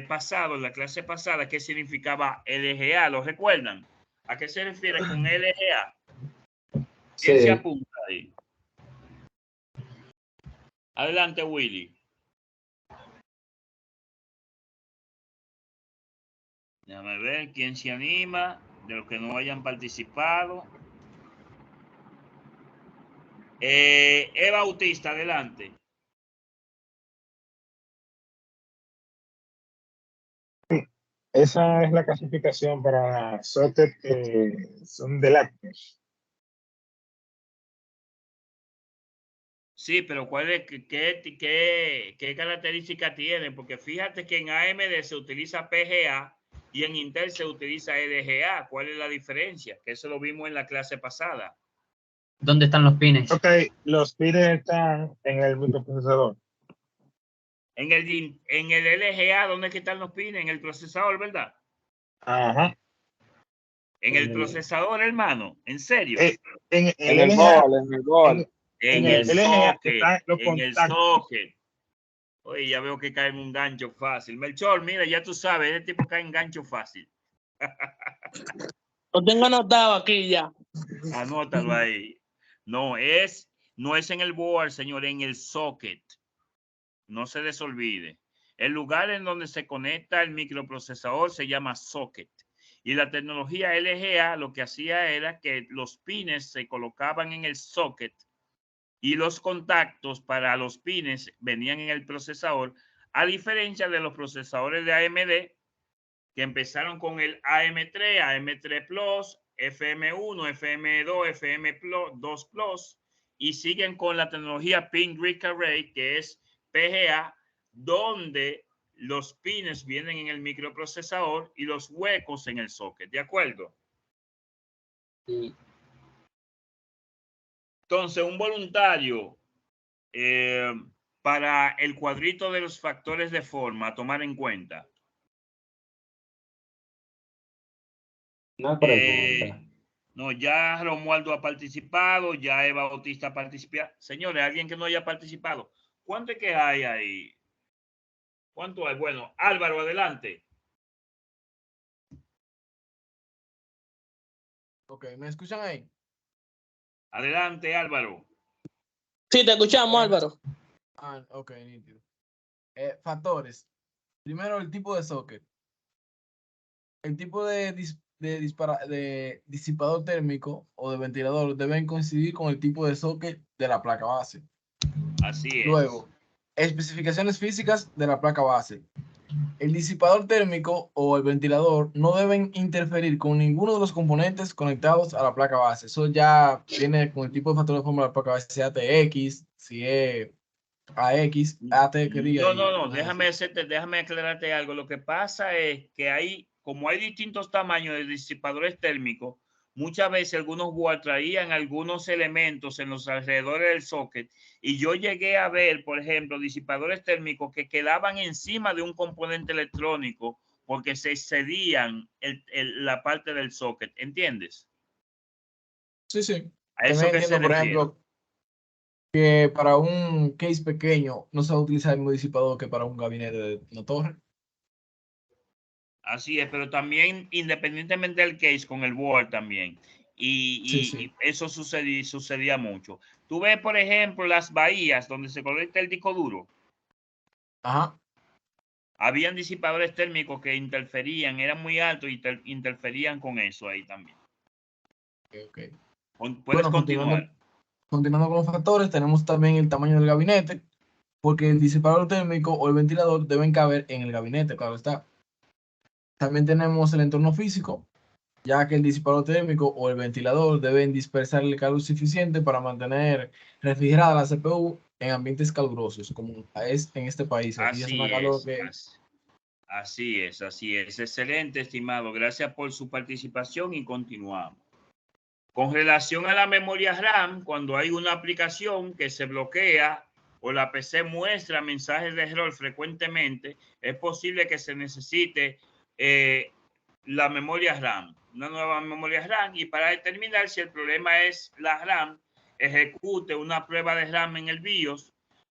pasado, en la clase pasada, qué significaba LGA. ¿Lo recuerdan? ¿A qué se refiere con LGA? ¿Quién se apunta ahí? Adelante, Willy. Déjame ver quién se anima, de los que no hayan participado. Eva Bautista, adelante. Esa es la clasificación para socket que son de lácteos. Sí, pero ¿cuál es, qué característica tiene? Porque fíjate que en AMD se utiliza PGA y en Intel se utiliza LGA. ¿Cuál es la diferencia? Que eso lo vimos en la clase pasada. ¿Dónde están los pines? Ok, los pines están en el microprocesador. En el LGA, ¿dónde están los pines? En el procesador, ¿verdad? Ajá. En el procesador, hermano. ¿En serio? En En el el LGA, bol, en el bol. En en el el LGA socket. están los En el contactos. socket. Oye, ya veo que cae en un gancho fácil. Melchor, mira, ya tú sabes, ese tipo cae en gancho fácil. Lo tengo anotado aquí ya. Anótalo ahí. No es en el board, señor, en el socket. No se les olvide. El lugar en donde se conecta el microprocesador se llama socket. Y la tecnología LGA lo que hacía era que los pines se colocaban en el socket y los contactos para los pines venían en el procesador, a diferencia de los procesadores de AMD que empezaron con el AM3, AM3 Plus, FM1, FM2, FM2 Plus y siguen con la tecnología Pin Grid Array, que es PGA, donde los pines vienen en el microprocesador y los huecos en el socket. ¿De acuerdo? Sí. Entonces, un voluntario para el cuadrito de los factores de forma a tomar en cuenta. Una pregunta. No, ya Romualdo ha participado, ya Eva Bautista ha participado. Señores, alguien que no haya participado. ¿Cuánto es que hay ahí? ¿Cuánto hay? Bueno, Álvaro, adelante. Ok, ¿me escuchan ahí? Adelante, Álvaro. Sí, te escuchamos, Álvaro. Ok, nítido. Factores. Primero, el tipo de socket. El tipo de disipador térmico o de ventilador deben coincidir con el tipo de socket de la placa base. Así es. Luego, especificaciones físicas de la placa base. El disipador térmico o el ventilador no deben interferir con ninguno de los componentes conectados a la placa base. Eso ya viene con el tipo de factor de forma de la placa base, si es ATX, si es AX, AT, que diga. No, déjame aclararte algo. Lo que pasa es que como hay distintos tamaños de disipadores térmicos, muchas veces algunos boards traían algunos elementos en los alrededores del socket y yo llegué a ver, por ejemplo, disipadores térmicos que quedaban encima de un componente electrónico porque se excedían la parte del socket, ¿entiendes? Sí, sí. A eso También que se entiendo, por refiere. ejemplo, que para un case pequeño no se va a utilizar el mismo disipador que para un gabinete de una torre. Así es, pero también independientemente del case con el board también. Y eso sucedía mucho. Tú ves, por ejemplo, las bahías donde se conecta el disco duro. Ajá. Habían disipadores térmicos que interferían, eran muy altos y interferían con eso ahí también. Okay. Puedes continuar. Continuando con los factores, tenemos también el tamaño del gabinete, porque el disipador térmico o el ventilador deben caber en el gabinete, claro está. También tenemos el entorno físico, ya que el disipador térmico o el ventilador deben dispersar el calor suficiente para mantener refrigerada la CPU en ambientes calurosos, como es en este país. Aquí hace más calor que... Así es. Excelente, estimado. Gracias por su participación y continuamos. Con relación a la memoria RAM, cuando hay una aplicación que se bloquea o la PC muestra mensajes de error frecuentemente, es posible que se necesite la memoria RAM, una nueva memoria RAM, y para determinar si el problema es la RAM, ejecute una prueba de RAM en el BIOS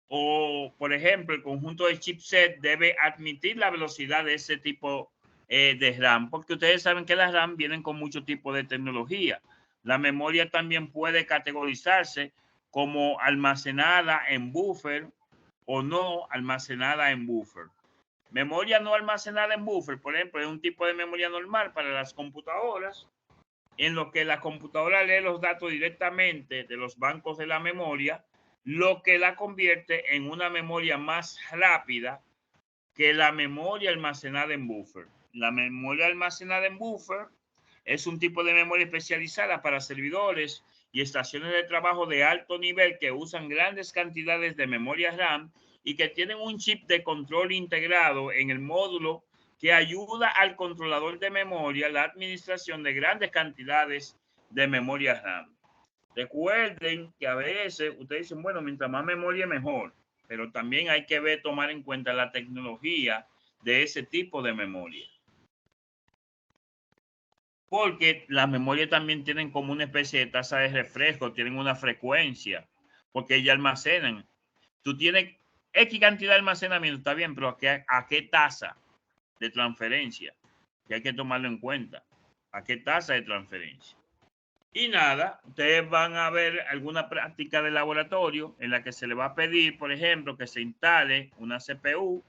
o, por ejemplo, el conjunto de chipset debe admitir la velocidad de ese tipo de RAM, porque ustedes saben que las RAM vienen con mucho tipo de tecnología. La memoria también puede categorizarse como almacenada en buffer o no almacenada en buffer. Memoria no almacenada en buffer, por ejemplo, es un tipo de memoria normal para las computadoras, en lo que la computadora lee los datos directamente de los bancos de la memoria, lo que la convierte en una memoria más rápida que la memoria almacenada en buffer. La memoria almacenada en buffer es un tipo de memoria especializada para servidores y estaciones de trabajo de alto nivel que usan grandes cantidades de memoria RAM y que tienen un chip de control integrado en el módulo que ayuda al controlador de memoria la administración de grandes cantidades de memoria RAM. Recuerden que a veces ustedes dicen, bueno, mientras más memoria mejor, pero también hay que tomar en cuenta la tecnología de ese tipo de memoria. Porque las memorias también tienen como una especie de tasa de refresco, tienen una frecuencia, porque ellas almacenan. Tú tienes X cantidad de almacenamiento, está bien, pero ¿a qué tasa de transferencia? Que hay que tomarlo en cuenta. ¿A qué tasa de transferencia? Y nada, ustedes van a ver alguna práctica de laboratorio en la que se le va a pedir, por ejemplo, que se instale una CPU,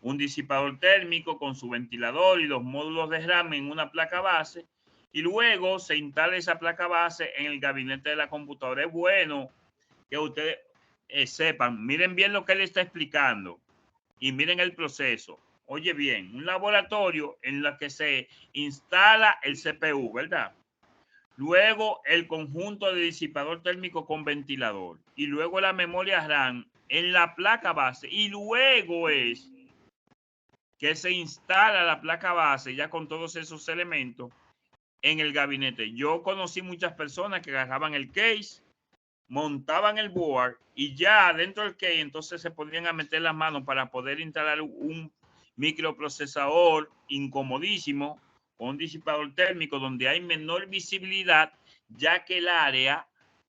un disipador térmico con su ventilador y los módulos de RAM en una placa base, y luego se instala esa placa base en el gabinete de la computadora. Es bueno que ustedes sepan, miren bien lo que él está explicando y miren el proceso. Oye bien, un laboratorio en el que se instala el CPU, ¿verdad? Luego el conjunto de disipador térmico con ventilador y luego la memoria RAM en la placa base, y luego es que se instala la placa base ya con todos esos elementos en el gabinete. Yo conocí muchas personas que agarraban el case, montaban el board y ya dentro del case entonces se podían a meter las manos para poder instalar un microprocesador incomodísimo o un disipador térmico donde hay menor visibilidad, ya que el área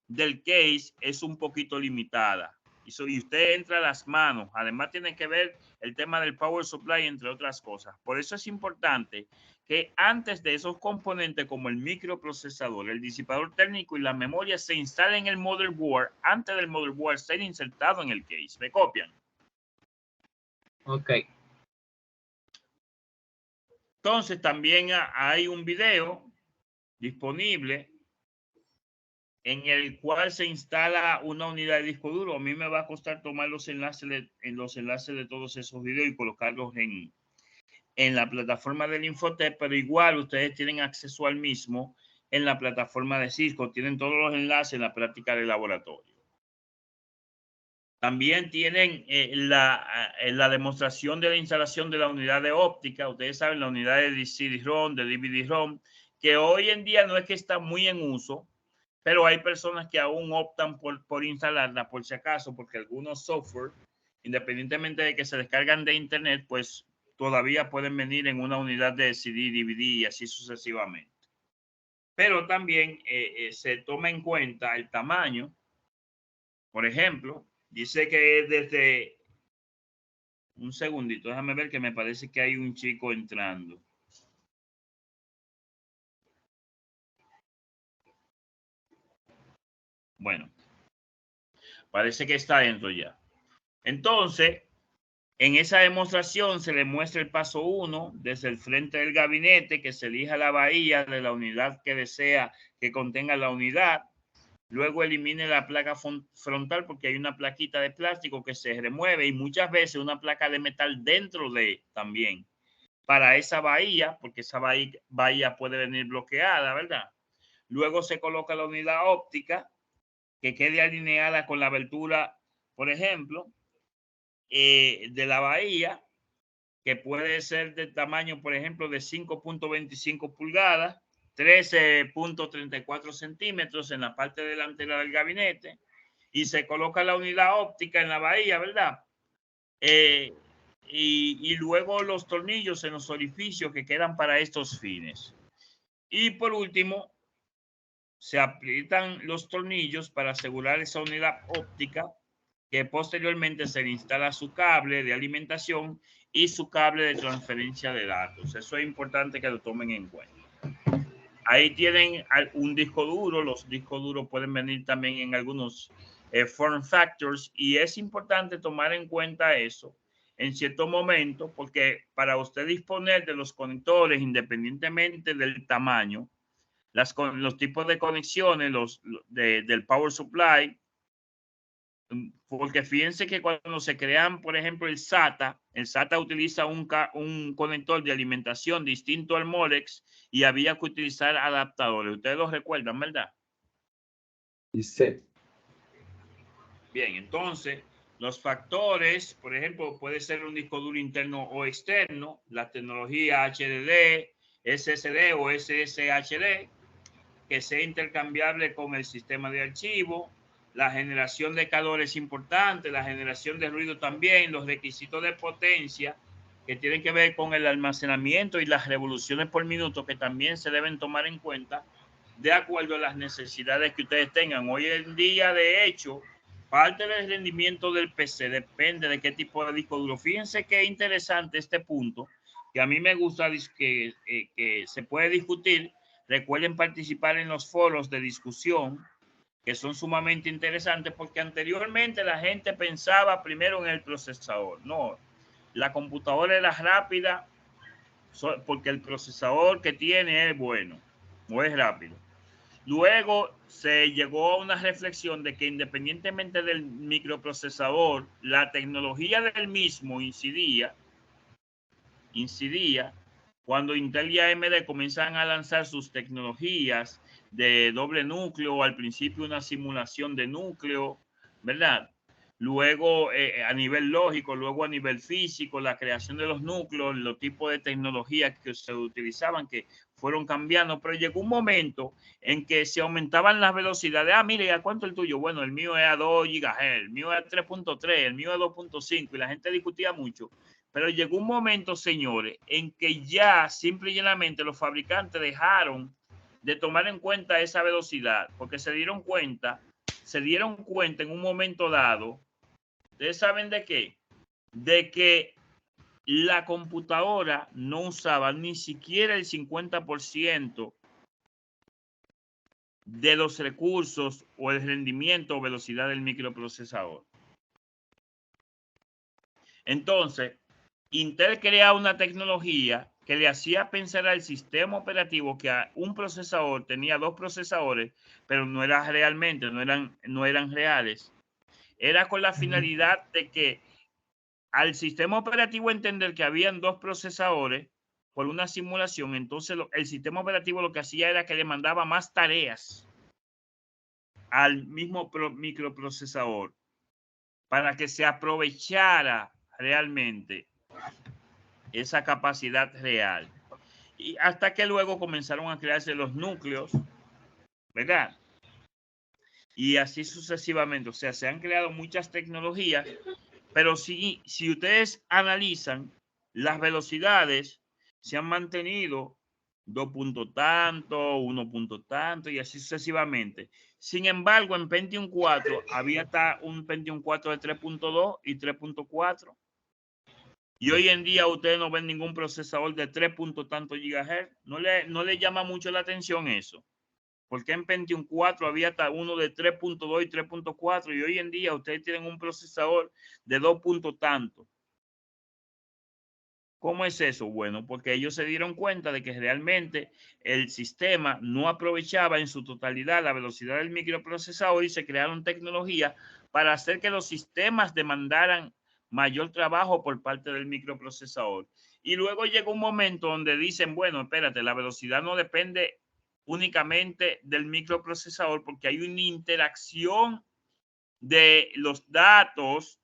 del case es un poquito limitada. Y usted entra a las manos. Además tiene que ver el tema del power supply, entre otras cosas. Por eso es importante que antes de esos componentes como el microprocesador, el disipador térmico y la memoria se instalen en el motherboard, antes del motherboard ser insertado en el case. ¿Me copian? Ok. Entonces también hay un video disponible en el cual se instala una unidad de disco duro. A mí me va a costar tomar los enlaces de todos esos videos y colocarlos en la plataforma del Infotep, pero igual ustedes tienen acceso al mismo en la plataforma de Cisco. Tienen todos los enlaces en la práctica de laboratorio. También tienen la demostración de la instalación de la unidad de óptica. Ustedes saben, la unidad de CD-ROM, de DVD-ROM, que hoy en día no es que está muy en uso, pero hay personas que aún optan por instalarla por si acaso, porque algunos software, independientemente de que se descargan de internet, pues todavía pueden venir en una unidad de CD, DVD y así sucesivamente. Pero también se toma en cuenta el tamaño. Por ejemplo, dice que desde... Un segundito, déjame ver que me parece que hay un chico entrando. Bueno, parece que está dentro ya. Entonces, en esa demostración se le muestra el paso 1 desde el frente del gabinete, que se elija la bahía de la unidad que desea que contenga la unidad. Luego elimine la placa frontal porque hay una plaquita de plástico que se remueve y muchas veces una placa de metal dentro de también para esa bahía, porque esa bahía puede venir bloqueada, ¿verdad? Luego se coloca la unidad óptica que quede alineada con la abertura, por ejemplo, de la bahía, que puede ser de tamaño, por ejemplo, de 5.25 pulgadas, 13.34 centímetros en la parte delantera del gabinete, y se coloca la unidad óptica en la bahía, ¿verdad? Y luego los tornillos en los orificios que quedan para estos fines. Y por último, se aprietan los tornillos para asegurar esa unidad óptica, que posteriormente se le instala su cable de alimentación y su cable de transferencia de datos. Eso es importante que lo tomen en cuenta. Ahí tienen un disco duro. Los discos duros pueden venir también en algunos form factors, y es importante tomar en cuenta eso en cierto momento, porque para usted disponer de los conectores, independientemente del tamaño, los tipos de conexiones, del power supply, porque fíjense que cuando se crean, por ejemplo, el SATA utiliza un conector de alimentación distinto al Molex y había que utilizar adaptadores. Ustedes lo recuerdan, ¿verdad? Sí. Bien, entonces, los factores, por ejemplo, puede ser un disco duro interno o externo, la tecnología HDD, SSD o SSHD, que sea intercambiable con el sistema de archivo. La generación de calor es importante, la generación de ruido también, los requisitos de potencia que tienen que ver con el almacenamiento y las revoluciones por minuto, que también se deben tomar en cuenta de acuerdo a las necesidades que ustedes tengan. Hoy en día, de hecho, parte del rendimiento del PC depende de qué tipo de disco duro. Fíjense qué interesante este punto, que a mí me gusta que se puede discutir. Recuerden participar en los foros de discusión, que son sumamente interesantes, porque anteriormente la gente pensaba primero en el procesador. No, la computadora era rápida porque el procesador que tiene es bueno o es rápido. Luego se llegó a una reflexión de que independientemente del microprocesador, la tecnología del mismo incidía cuando Intel y AMD comienzan a lanzar sus tecnologías de doble núcleo, al principio una simulación de núcleo, ¿verdad? Luego a nivel lógico, luego a nivel físico, la creación de los núcleos, los tipos de tecnología que se utilizaban, que fueron cambiando, pero llegó un momento en que se aumentaban las velocidades. Ah, mire, ¿a cuánto el tuyo? Bueno, el mío es a 2 GHz, el mío es a 3.3, el mío es 2.5 y la gente discutía mucho. Pero llegó un momento, señores, en que ya simple y llanamente los fabricantes dejaron de tomar en cuenta esa velocidad, porque se dieron cuenta en un momento dado, ¿ustedes saben de qué? De que la computadora no usaba ni siquiera el 50% de los recursos o el rendimiento o velocidad del microprocesador. Entonces, Intel crea una tecnología que le hacía pensar al sistema operativo que un procesador tenía 2 procesadores, pero no era realmente, no eran reales. Era con la finalidad de que al sistema operativo entender que habían 2 procesadores por una simulación, entonces el sistema operativo lo que hacía era que le mandaba más tareas al mismo microprocesador para que se aprovechara realmente esa capacidad real. Y hasta que luego comenzaron a crearse los núcleos, ¿verdad? Y así sucesivamente. O sea, se han creado muchas tecnologías, pero si ustedes analizan, las velocidades se han mantenido 2 puntos tanto, 1 punto tanto y así sucesivamente. Sin embargo, en Pentium 4 había hasta un Pentium 4 de 3.2 y 3.4. Y hoy en día ustedes no ven ningún procesador de 3 puntos tanto gigahertz. No le llama mucho la atención eso. Porque en Pentium 4 había hasta uno de 3.2 y 3.4 y hoy en día ustedes tienen un procesador de 2 puntos tanto. ¿Cómo es eso? Bueno, porque ellos se dieron cuenta de que realmente el sistema no aprovechaba en su totalidad la velocidad del microprocesador y se crearon tecnologías para hacer que los sistemas demandaran mayor trabajo por parte del microprocesador. Y luego llegó un momento donde dicen, bueno, espérate, la velocidad no depende únicamente del microprocesador porque hay una interacción de los datos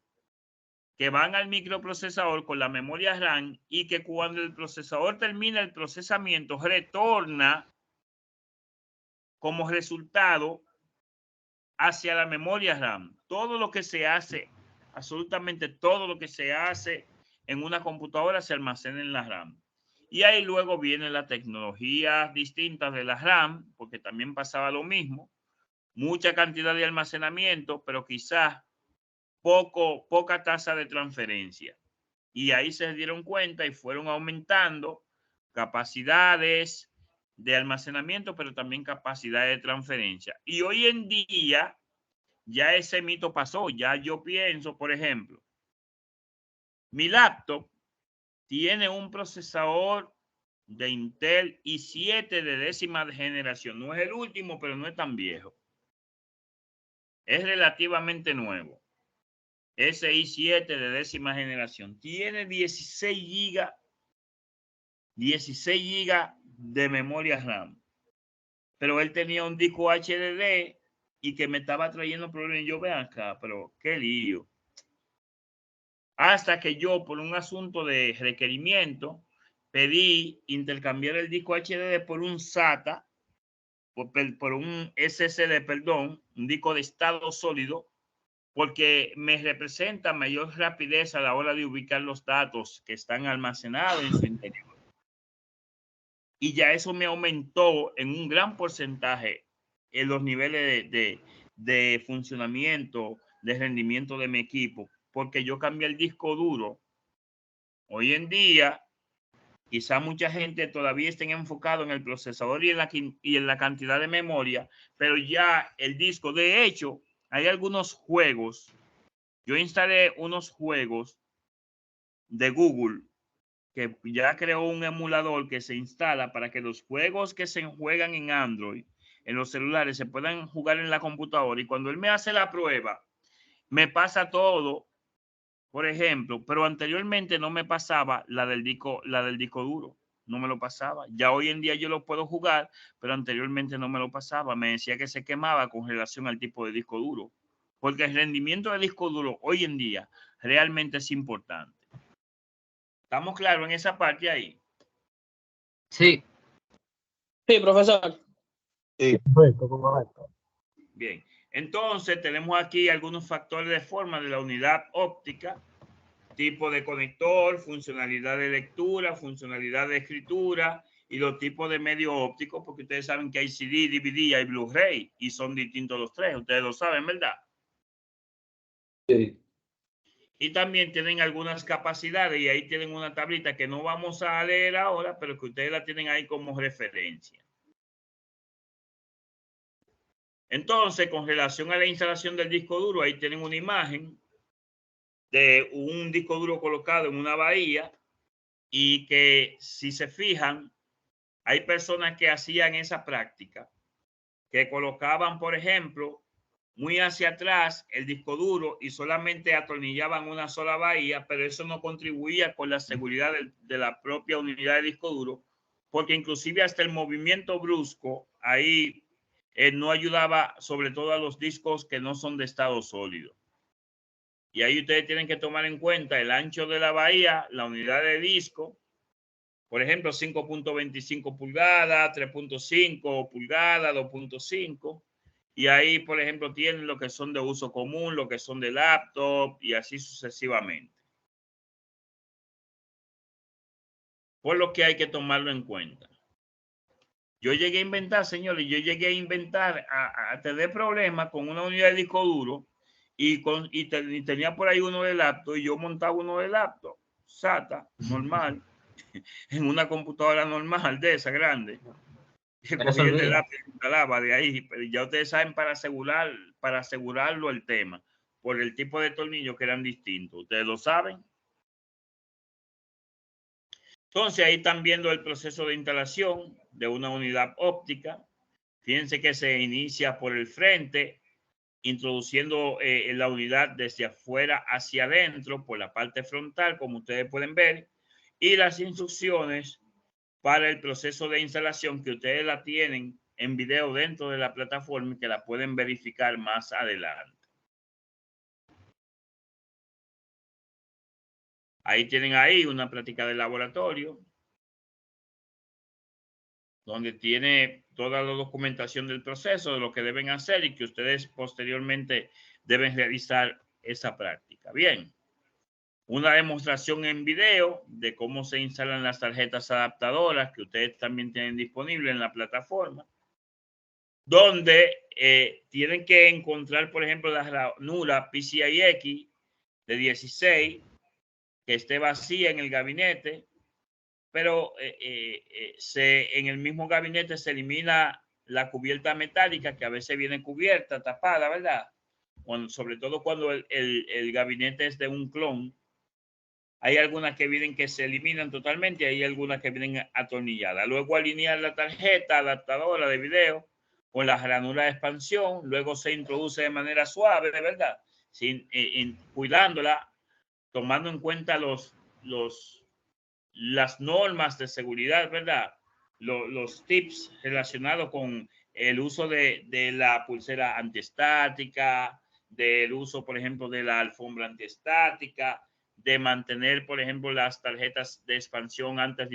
que van al microprocesador con la memoria RAM y que cuando el procesador termina el procesamiento retorna como resultado hacia la memoria RAM. Todo lo que se hace, absolutamente todo lo que se hace en una computadora se almacena en la RAM. Y ahí luego vienen las tecnologías distintas de la RAM, porque también pasaba lo mismo. Mucha cantidad de almacenamiento, pero quizás poca tasa de transferencia. Y ahí se dieron cuenta y fueron aumentando capacidades de almacenamiento, pero también capacidades de transferencia. Y hoy en día ya ese mito pasó. Ya yo pienso, por ejemplo, mi laptop tiene un procesador de Intel i7 de 10ª generación. No es el último, pero no es tan viejo. Es relativamente nuevo. Ese i7 de 10ª generación. Tiene 16 GB de memoria RAM. Pero él tenía un disco HDD y que me estaba trayendo problemas. Yo, vean acá, pero qué lío. Hasta que yo, por un asunto de requerimiento, pedí intercambiar el disco HDD por un SATA, por un SSD, perdón, un disco de estado sólido, porque me representa mayor rapidez a la hora de ubicar los datos que están almacenados en su interior. Y ya eso me aumentó en un gran porcentaje en los niveles de funcionamiento, de rendimiento de mi equipo, porque yo cambié el disco duro. Hoy en día, quizá mucha gente todavía estén enfocado en el procesador y en la cantidad de memoria, pero ya el disco, de hecho, hay algunos juegos. Yo instalé unos juegos de Google que ya creó un emulador que se instala para que los juegos que se juegan en Android, en los celulares, se puedan jugar en la computadora. Y cuando él me hace la prueba, me pasa todo, por ejemplo, pero anteriormente no me pasaba la del disco duro. No me lo pasaba. Ya hoy en día yo lo puedo jugar, pero anteriormente no me lo pasaba. Me decía que se quemaba con relación al tipo de disco duro. Porque el rendimiento del disco duro hoy en día realmente es importante. ¿Estamos claros en esa parte ahí? Sí. Sí, profesor. Perfecto, correcto. Bien. Entonces, tenemos aquí algunos factores de forma de la unidad óptica: tipo de conector, funcionalidad de lectura, funcionalidad de escritura y los tipos de medio óptico, porque ustedes saben que hay CD, DVD, hay Blu-ray y son distintos los tres. Ustedes lo saben, ¿verdad? Sí. Y también tienen algunas capacidades y ahí tienen una tablita que no vamos a leer ahora, pero que ustedes la tienen ahí como referencia. Entonces, con relación a la instalación del disco duro, ahí tienen una imagen de un disco duro colocado en una bahía y que, si se fijan, hay personas que hacían esa práctica, que colocaban, por ejemplo, muy hacia atrás el disco duro y solamente atornillaban una sola bahía, pero eso no contribuía con la seguridad de la propia unidad de disco duro, porque inclusive hasta el movimiento brusco ahí no ayudaba, sobre todo a los discos que no son de estado sólido. Y ahí ustedes tienen que tomar en cuenta el ancho de la bahía, la unidad de disco, por ejemplo, 5.25 pulgadas, 3.5 pulgadas, 2.5. Y ahí, por ejemplo, tienen lo que son de uso común, lo que son de laptop y así sucesivamente. Por lo que hay que tomarlo en cuenta. Yo llegué a inventar, señores, a tener problemas con una unidad de disco duro y tenía por ahí uno de laptop y yo montaba uno de laptop, SATA, normal, en una computadora normal de esa grande. Cogí el de lápiz y instalaba de ahí, pero ya ustedes saben para asegurarlo el tema, por el tipo de tornillos que eran distintos. Ustedes lo saben. Entonces ahí están viendo el proceso de instalación de una unidad óptica. Fíjense que se inicia por el frente, introduciendo la unidad desde afuera hacia adentro, por la parte frontal, como ustedes pueden ver, y las instrucciones para el proceso de instalación, que ustedes la tienen en video dentro de la plataforma y que la pueden verificar más adelante. Ahí tienen ahí una práctica de laboratorio donde tiene toda la documentación del proceso, de lo que deben hacer y que ustedes posteriormente deben realizar esa práctica. Bien, una demostración en video de cómo se instalan las tarjetas adaptadoras que ustedes también tienen disponible en la plataforma, donde tienen que encontrar, por ejemplo, la ranura PCI-X de 16 que esté vacía en el gabinete, pero en el mismo gabinete se elimina la cubierta metálica, que a veces viene cubierta, tapada, ¿verdad? Sobre todo cuando el gabinete es de un clon. Hay algunas que vienen que se eliminan totalmente y hay algunas que vienen atornilladas. Luego alinear la tarjeta adaptadora de video con la ranura de expansión. Luego se introduce de manera suave, de verdad, cuidándola, tomando en cuenta las normas de seguridad, ¿verdad? Los tips relacionados con el uso de la pulsera antiestática, del uso, por ejemplo, de la alfombra antiestática, de mantener, por ejemplo, las tarjetas de expansión antes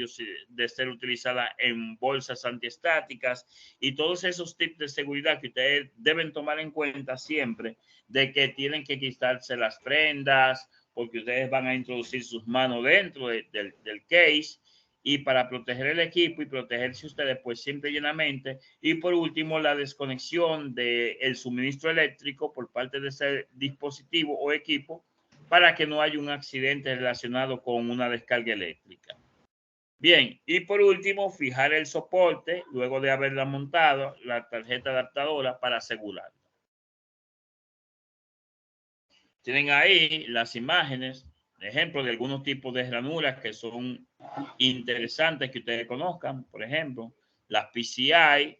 de ser utilizadas en bolsas antiestáticas y todos esos tips de seguridad que ustedes deben tomar en cuenta siempre, de que tienen que quitarse las prendas, porque ustedes van a introducir sus manos dentro del case, y para proteger el equipo y protegerse ustedes, pues siempre llenamente. Y por último, la desconexión del suministro eléctrico por parte de ese dispositivo o equipo, para que no haya un accidente relacionado con una descarga eléctrica. Bien, y por último, fijar el soporte luego de haberla montado, la tarjeta adaptadora, para asegurarla. Tienen ahí las imágenes, ejemplo de algunos tipos de ranuras que son interesantes que ustedes conozcan. Por ejemplo, las PCI,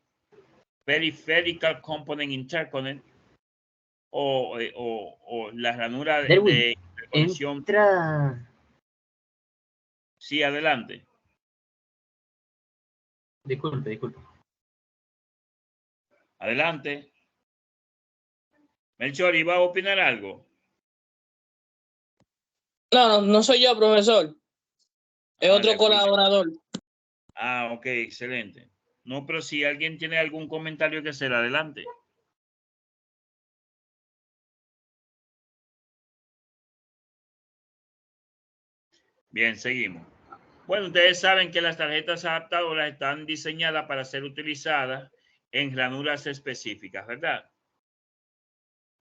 Peripheral Component Interconnect, o la ranura de conexión. Sí, adelante. Disculpe. Adelante. Melchor, ¿iba a opinar algo? No soy yo, profesor. Es otro de acuerdo. colaborador. Ok, excelente. No, pero si alguien tiene algún comentario que hacer, adelante. Bien, seguimos. Bueno, ustedes saben que las tarjetas adaptadoras están diseñadas para ser utilizadas en ranuras específicas, ¿verdad?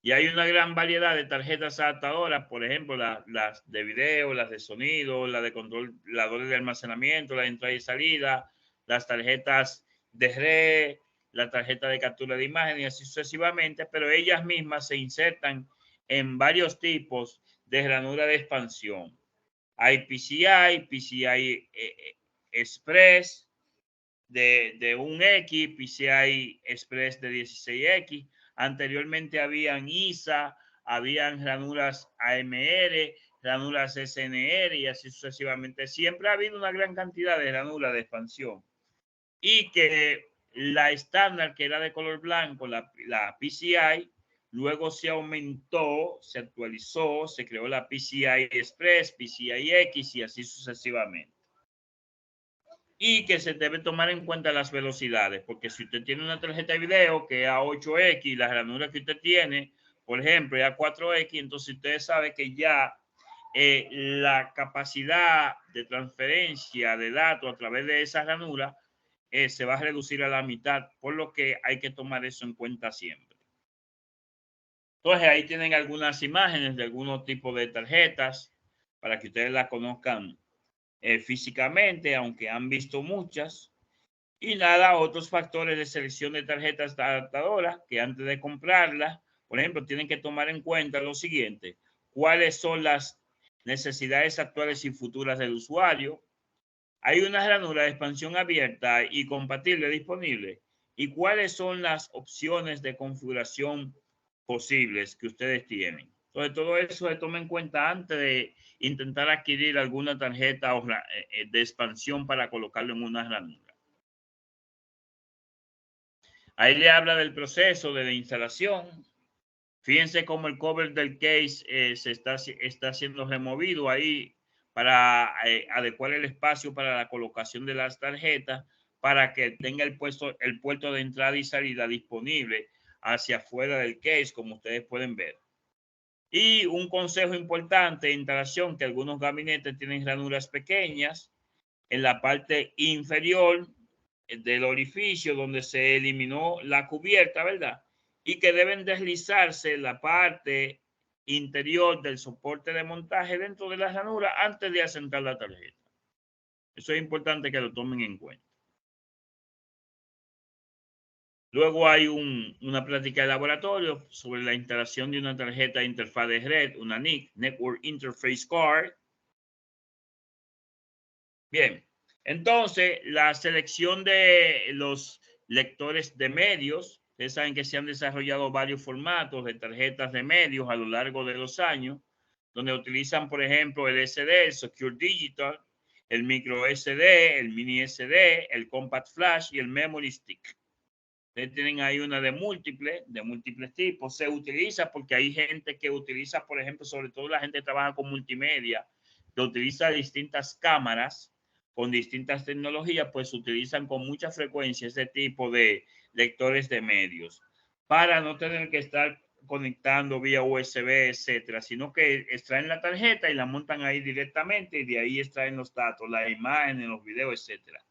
Y hay una gran variedad de tarjetas adaptadoras, por ejemplo, las de video, las de sonido, las de controladores de almacenamiento, la de entrada y salida, las tarjetas de red, la tarjeta de captura de imagen y así sucesivamente, pero ellas mismas se insertan en varios tipos de ranura de expansión. Hay PCI Express de 1X, PCI Express de 16X. Anteriormente habían ISA, habían ranuras AMR, ranuras SNR y así sucesivamente. Siempre ha habido una gran cantidad de ranuras de expansión. Y que la estándar, que era de color blanco, la PCI, luego se aumentó, se actualizó, se creó la PCI Express, PCI X y así sucesivamente. Y que se debe tomar en cuenta las velocidades, porque si usted tiene una tarjeta de video que es a 8X, la ranura que usted tiene, por ejemplo, es a 4X, entonces usted sabe que ya la capacidad de transferencia de datos a través de esa ranura se va a reducir a la mitad, por lo que hay que tomar eso en cuenta siempre. Entonces ahí tienen algunas imágenes de algunos tipos de tarjetas para que ustedes las conozcan físicamente, aunque han visto muchas. Y nada, otros factores de selección de tarjetas adaptadoras que antes de comprarlas, por ejemplo, tienen que tomar en cuenta lo siguiente: cuáles son las necesidades actuales y futuras del usuario. Hay una ranura de expansión abierta y compatible disponible. ¿Y cuáles son las opciones de configuración posibles que ustedes tienen? Entonces, todo eso se toma en cuenta antes de intentar adquirir alguna tarjeta de expansión para colocarlo en una ranura. Ahí le habla del proceso de la instalación. Fíjense cómo el cover del case está siendo removido ahí para adecuar el espacio para la colocación de las tarjetas, para que tenga el puerto de entrada y salida disponible hacia afuera del case, como ustedes pueden ver. Y un consejo importante de instalación, que algunos gabinetes tienen ranuras pequeñas en la parte inferior del orificio donde se eliminó la cubierta, ¿verdad? Y que deben deslizarse la parte interior del soporte de montaje dentro de la ranura antes de asentar la tarjeta. Eso es importante que lo tomen en cuenta. Luego hay una práctica de laboratorio sobre la instalación de una tarjeta de interfaz de red, una NIC, Network Interface Card. Bien, entonces la selección de los lectores de medios. Ustedes saben que se han desarrollado varios formatos de tarjetas de medios a lo largo de los años, donde utilizan, por ejemplo, el SD, el Secure Digital, el micro SD, el mini SD, el Compact Flash y el Memory Stick. Ustedes tienen ahí una de múltiples tipos. Se utiliza porque hay gente que utiliza, por ejemplo, sobre todo la gente que trabaja con multimedia, que utiliza distintas cámaras con distintas tecnologías, pues utilizan con mucha frecuencia este tipo de lectores de medios para no tener que estar conectando vía USB, etcétera, sino que extraen la tarjeta y la montan ahí directamente y de ahí extraen los datos, la imagen, los videos, etcétera.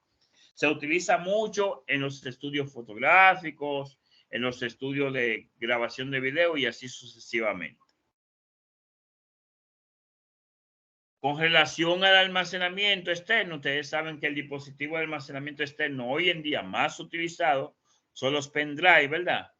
Se utiliza mucho en los estudios fotográficos, en los estudios de grabación de video y así sucesivamente. Con relación al almacenamiento externo, ustedes saben que el dispositivo de almacenamiento externo hoy en día más utilizado son los pendrive, ¿verdad?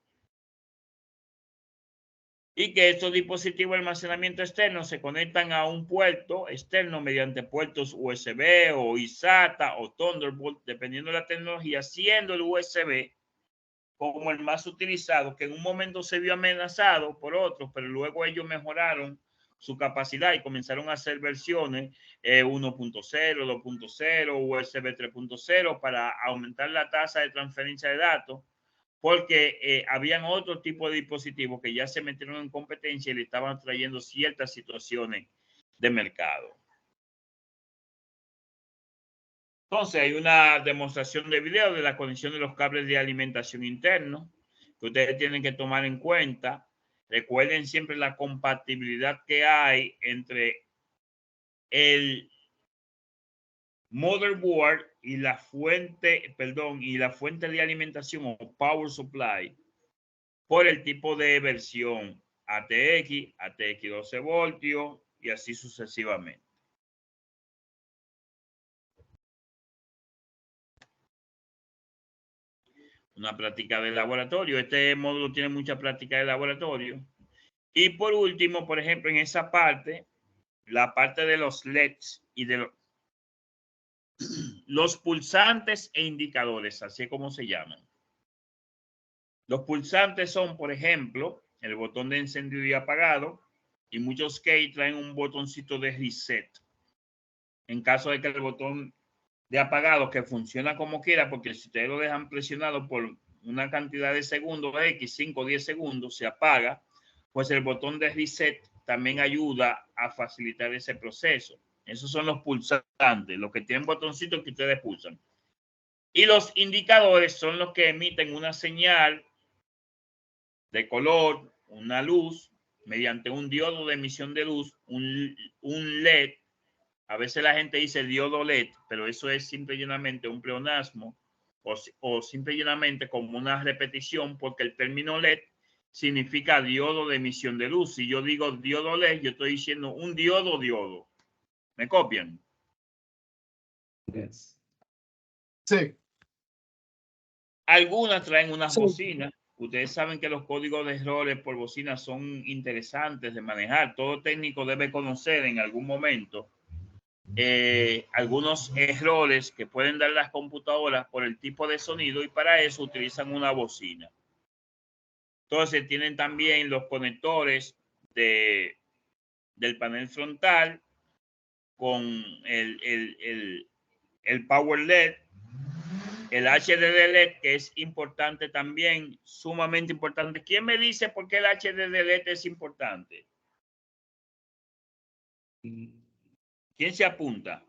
Y que estos dispositivos de almacenamiento externo se conectan a un puerto externo mediante puertos USB o eSATA o Thunderbolt, dependiendo de la tecnología, siendo el USB como el más utilizado, que en un momento se vio amenazado por otros, pero luego ellos mejoraron su capacidad y comenzaron a hacer versiones 1.0, 2.0, USB 3.0 para aumentar la tasa de transferencia de datos, porque habían otro tipo de dispositivos que ya se metieron en competencia y le estaban trayendo ciertas situaciones de mercado. Entonces, hay una demostración de video de la conexión de los cables de alimentación internos que ustedes tienen que tomar en cuenta. Recuerden siempre la compatibilidad que hay entre el motherboard y la fuente, y la fuente de alimentación o power supply por el tipo de versión ATX, ATX 12 voltios y así sucesivamente. Una práctica de laboratorio. Este módulo tiene mucha práctica de laboratorio. Y por último, por ejemplo, en esa parte, la parte de los LEDs y de los pulsantes e indicadores, así es como se llaman. Los pulsantes son, por ejemplo, el botón de encendido y apagado, y muchos key traen un botoncito de reset. En caso de que el botón de apagado, que funciona como quiera, porque si ustedes lo dejan presionado por una cantidad de segundos, X, 5 o 10 segundos, se apaga, pues el botón de reset también ayuda a facilitar ese proceso. Esos son los pulsantes, los que tienen botoncitos que ustedes pulsan. Y los indicadores son los que emiten una señal de color, una luz, mediante un diodo de emisión de luz, un LED. A veces la gente dice diodo LED, pero eso es simple y llanamente un pleonasmo o simple y llanamente como una repetición, porque el término LED significa diodo de emisión de luz. Si yo digo diodo LED, yo estoy diciendo un diodo. ¿Me copian? Yes. Sí. Algunas traen unas Sí. bocinas. Ustedes saben que los códigos de errores por bocina son interesantes de manejar. Todo técnico debe conocer en algún momento algunos errores que pueden dar las computadoras por el tipo de sonido, y para eso utilizan una bocina. Entonces tienen también los conectores del panel frontal con el power LED, el HDD LED, que es importante también, sumamente importante. ¿Quién me dice por qué el HDD LED es importante? ¿Quién se apunta?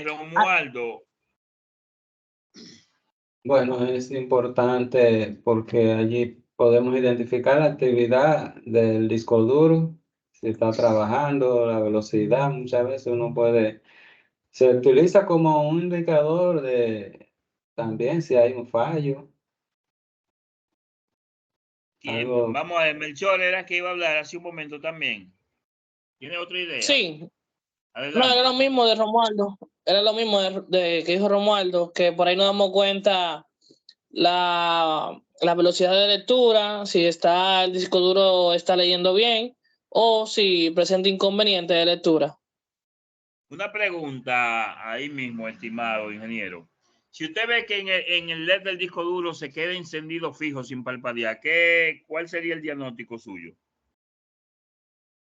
Romualdo. Bueno, es importante porque allí podemos identificar la actividad del disco duro, si está trabajando, la velocidad. Muchas veces uno puede, se utiliza como un indicador de también si hay un fallo. Algo, Vamos a ver, Melchor era que iba a hablar hace un momento también. ¿Tiene otra idea? Sí, Adelante. no, era lo mismo de Romualdo. Era lo mismo de que dijo Romualdo, que por ahí nos damos cuenta la velocidad de lectura, si está el disco duro está leyendo bien o si presenta inconveniente de lectura. Una pregunta ahí mismo, estimado ingeniero. Si usted ve que en el LED del disco duro se queda encendido fijo sin parpadear, ¿cuál sería el diagnóstico suyo?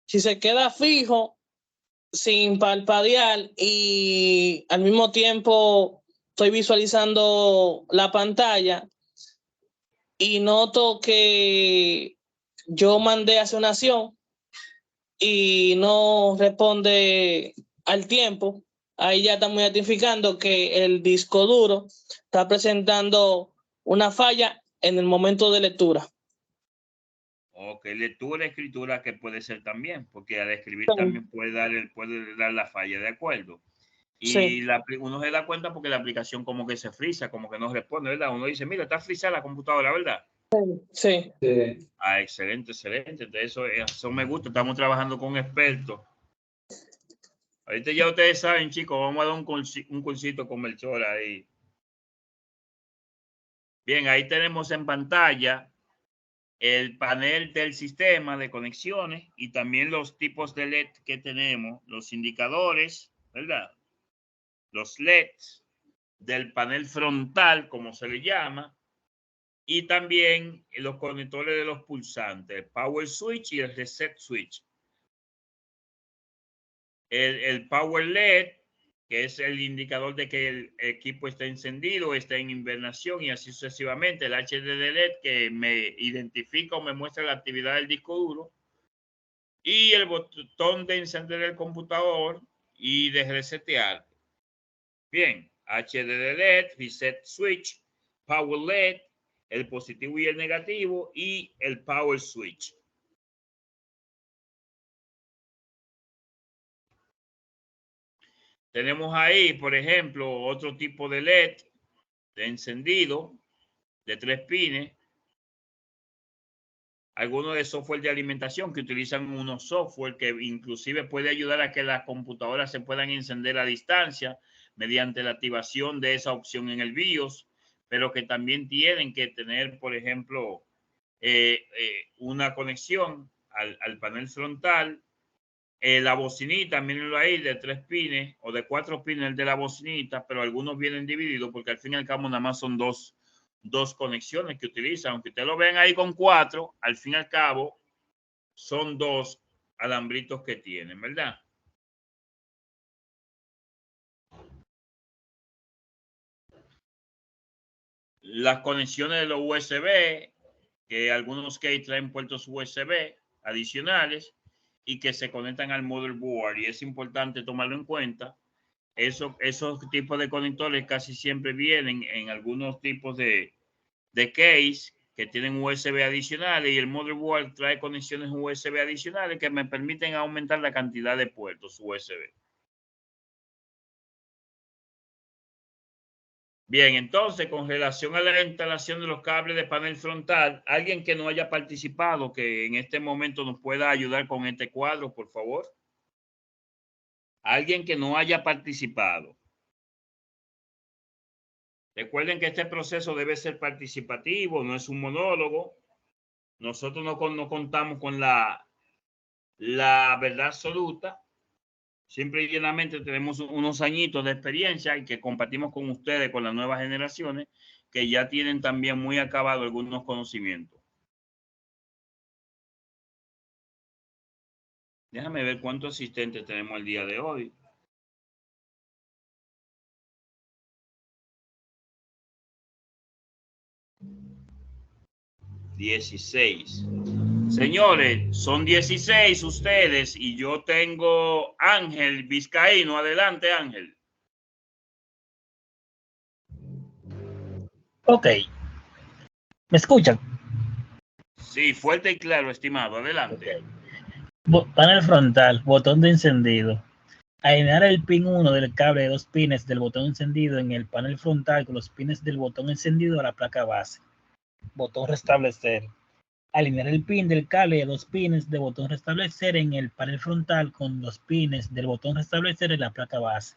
Si se queda fijo, sin parpadear y al mismo tiempo estoy visualizando la pantalla y noto que yo mandé a hacer una acción y no responde al tiempo, ahí ya estamos identificando que el disco duro está presentando una falla en el momento de lectura. Ok, lectura, escritura, que puede ser también, porque al escribir Sí. también puede dar la falla, ¿de acuerdo? Y Sí. uno se da cuenta porque la aplicación como que se frisa, como que no responde, ¿verdad? Uno dice, mira, está frisada la computadora, ¿verdad? Sí. sí, Ah, excelente. Entonces, eso me gusta. Estamos trabajando con expertos. Ahorita ya ustedes saben, chicos, vamos a dar un cursito con Melchor ahí. Bien, ahí tenemos en pantalla el panel del sistema de conexiones y también los tipos de LED que tenemos, los indicadores, ¿verdad? Los LEDs del panel frontal, como se le llama, y también los conectores de los pulsantes, Power Switch y el Reset Switch. El Power LED, que es el indicador de que el equipo está encendido, está en invernación y así sucesivamente. El HDD LED, que me identifica o me muestra la actividad del disco duro. Y el botón de encender el computador y de resetear. Bien, HDD LED, reset switch, power LED, el positivo y el negativo y el power switch. Tenemos ahí, por ejemplo, otro tipo de LED de encendido de 3 pines. Algunos de software de alimentación que utilizan unos software que inclusive puede ayudar a que las computadoras se puedan encender a distancia mediante la activación de esa opción en el BIOS, pero que también tienen que tener, por ejemplo, una conexión al panel frontal. La bocinita, mírenlo ahí, de 3 pines o de 4 pines de la bocinita, pero algunos vienen divididos porque al fin y al cabo nada más son dos conexiones que utilizan. Aunque ustedes lo ven ahí con 4, al fin y al cabo son 2 alambritos que tienen, ¿verdad? Las conexiones de los USB, que algunos que traen puertos USB adicionales y que se conectan al motherboard, y es importante tomarlo en cuenta. Esos tipos de conectores casi siempre vienen en algunos tipos de case que tienen USB adicionales, y el motherboard trae conexiones USB adicionales que me permiten aumentar la cantidad de puertos USB. Bien, entonces, con relación a la instalación de los cables de panel frontal, alguien que no haya participado, que en este momento nos pueda ayudar con este cuadro, por favor. Alguien que no haya participado. Recuerden que este proceso debe ser participativo, no es un monólogo. Nosotros no contamos con la verdad absoluta. Siempre y llenamente tenemos unos añitos de experiencia y que compartimos con ustedes, con las nuevas generaciones, que ya tienen también muy acabado algunos conocimientos. Déjame ver cuántos asistentes tenemos el día de hoy. $16. Señores, son 16 ustedes y yo tengo Ángel Vizcaíno. Adelante, Ángel. Ok. ¿Me escuchan? Sí, fuerte y claro, estimado. Adelante. Okay. Panel frontal, botón de encendido. Alinear el pin 1 del cable de 2 pines del botón encendido en el panel frontal con los pines del botón encendido a la placa base. Botón restablecer. Alinear el pin del cable de 2 pines de botón restablecer en el panel frontal con los pines del botón restablecer en la placa base.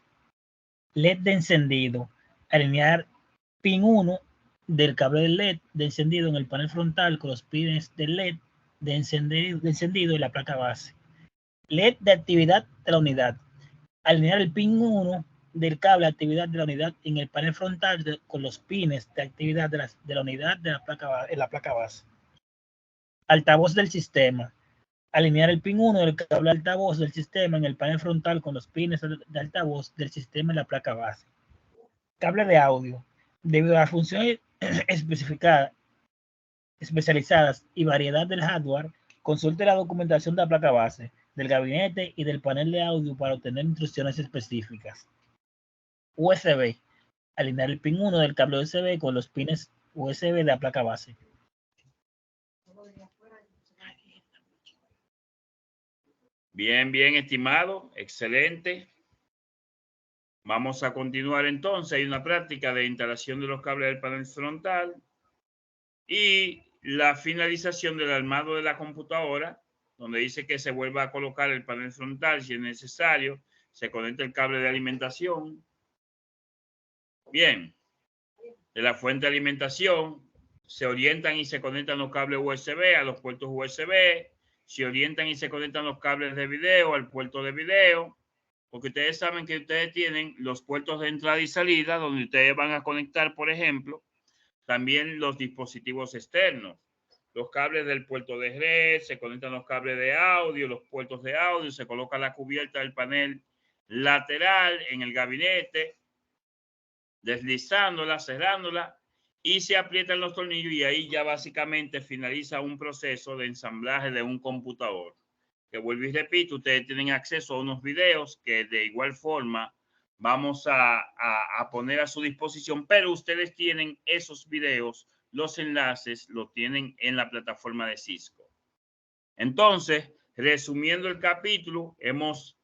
LED de encendido. Alinear pin 1 del cable del LED de encendido en el panel frontal con los pines del LED de encendido en la placa base. LED de actividad de la unidad. Alinear el pin 1 del cable de actividad de la unidad en el panel frontal con los pines de actividad de la unidad de la placa base. Altavoz del sistema. Alinear el pin 1 del cable altavoz del sistema en el panel frontal con los pines de altavoz del sistema en la placa base. Cable de audio. Debido a las funciones especializadas y variedad del hardware, consulte la documentación de la placa base, del gabinete y del panel de audio para obtener instrucciones específicas. USB. Alinear el pin 1 del cable USB con los pines USB de la placa base. Bien, estimado. Excelente. Vamos a continuar entonces. Hay una práctica de instalación de los cables del panel frontal y la finalización del armado de la computadora, donde dice que se vuelva a colocar el panel frontal si es necesario. Se conecta el cable de alimentación. Bien. De la fuente de alimentación se orientan y se conectan los cables USB a los puertos USB. Se orientan y se conectan los cables de video al puerto de video. Porque ustedes saben que ustedes tienen los puertos de entrada y salida donde ustedes van a conectar, por ejemplo, también los dispositivos externos. Los cables del puerto de red, se conectan los cables de audio, los puertos de audio, se coloca la cubierta del panel lateral en el gabinete, deslizándola, cerrándola, y se aprietan los tornillos y ahí ya básicamente finaliza un proceso de ensamblaje de un computador. que vuelvo y repito, ustedes tienen acceso a unos videos que de igual forma vamos a poner a su disposición, pero ustedes tienen esos videos, los enlaces los tienen en la plataforma de Cisco. Entonces, resumiendo el capítulo, hemos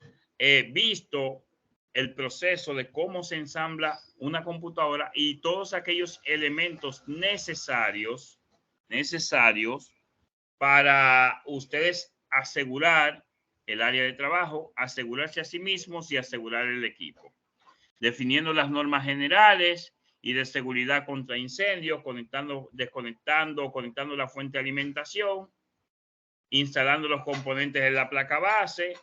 visto el proceso de cómo se ensambla una computadora y todos aquellos elementos necesarios para ustedes asegurar el área de trabajo, asegurarse a sí mismos y asegurar el equipo. Definiendo las normas generales y de seguridad contra incendios, desconectando, conectando la fuente de alimentación, instalando los componentes de la placa base,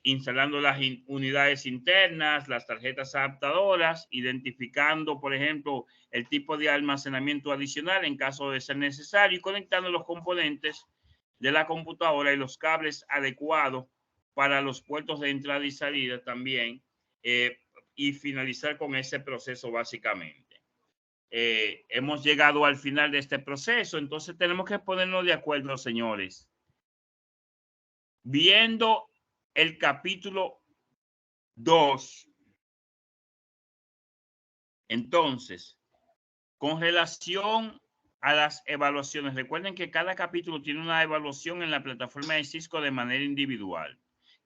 instalando las unidades internas, las tarjetas adaptadoras, identificando, por ejemplo, el tipo de almacenamiento adicional en caso de ser necesario y conectando los componentes de la computadora y los cables adecuados para los puertos de entrada y salida también, y finalizar con ese proceso básicamente. Hemos llegado al final de este proceso, entonces tenemos que ponernos de acuerdo, señores. Viendo el capítulo 2, entonces, con relación a las evaluaciones, recuerden que cada capítulo tiene una evaluación en la plataforma de Cisco de manera individual,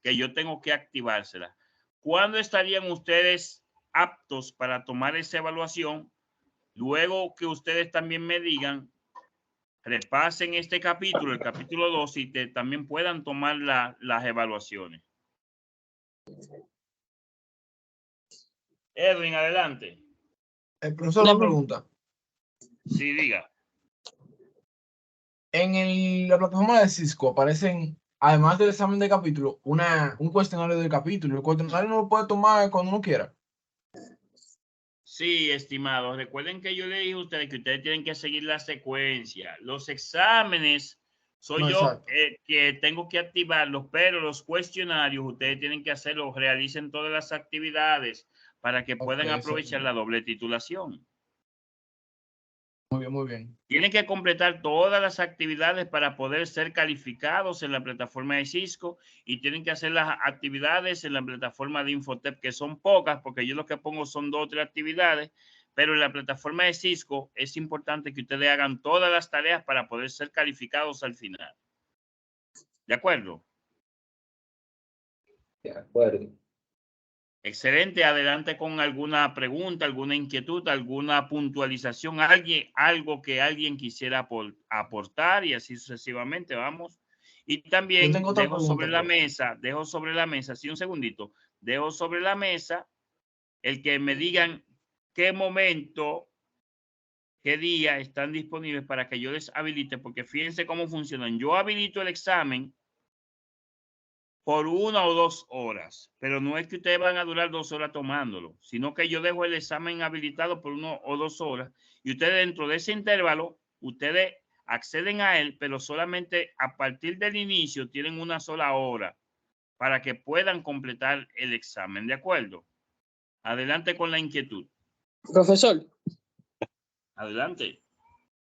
que yo tengo que activársela. ¿Cuándo estarían ustedes aptos para tomar esa evaluación? Luego que ustedes también me digan, repasen este capítulo, el capítulo 2, y también puedan tomar las evaluaciones. Edwin, adelante. El profesor, una pregunta. Sí, diga. En la plataforma de Cisco aparecen, además del examen de capítulo, un cuestionario del capítulo. El cuestionario no lo puede tomar cuando uno quiera. Sí, estimados. Recuerden que yo le dije a ustedes que ustedes tienen que seguir la secuencia. Los exámenes soy yo que tengo que activarlos, pero los cuestionarios ustedes tienen que hacerlos, realicen todas las actividades para que puedan aprovechar la doble titulación. Muy bien, muy bien. Tienen que completar todas las actividades para poder ser calificados en la plataforma de Cisco y tienen que hacer las actividades en la plataforma de Infotep, que son pocas porque yo lo que pongo son 2 o 3 actividades, pero en la plataforma de Cisco es importante que ustedes hagan todas las tareas para poder ser calificados al final. ¿De acuerdo? De acuerdo. Excelente. Adelante con alguna pregunta, alguna inquietud, alguna puntualización, algo que alguien quisiera aportar y así sucesivamente. Vamos. Y también dejo sobre la mesa, sí, un segundito, dejo sobre la mesa el que me digan qué momento, qué día están disponibles para que yo les habilite, porque fíjense cómo funcionan. Yo habilito el examen por 1 o 2 horas, pero no es que ustedes van a durar 2 horas tomándolo, sino que yo dejo el examen habilitado por 1 o 2 horas y ustedes dentro de ese intervalo, ustedes acceden a él, pero solamente a partir del inicio tienen 1 sola hora para que puedan completar el examen, ¿de acuerdo? Adelante con la inquietud. Profesor. Adelante.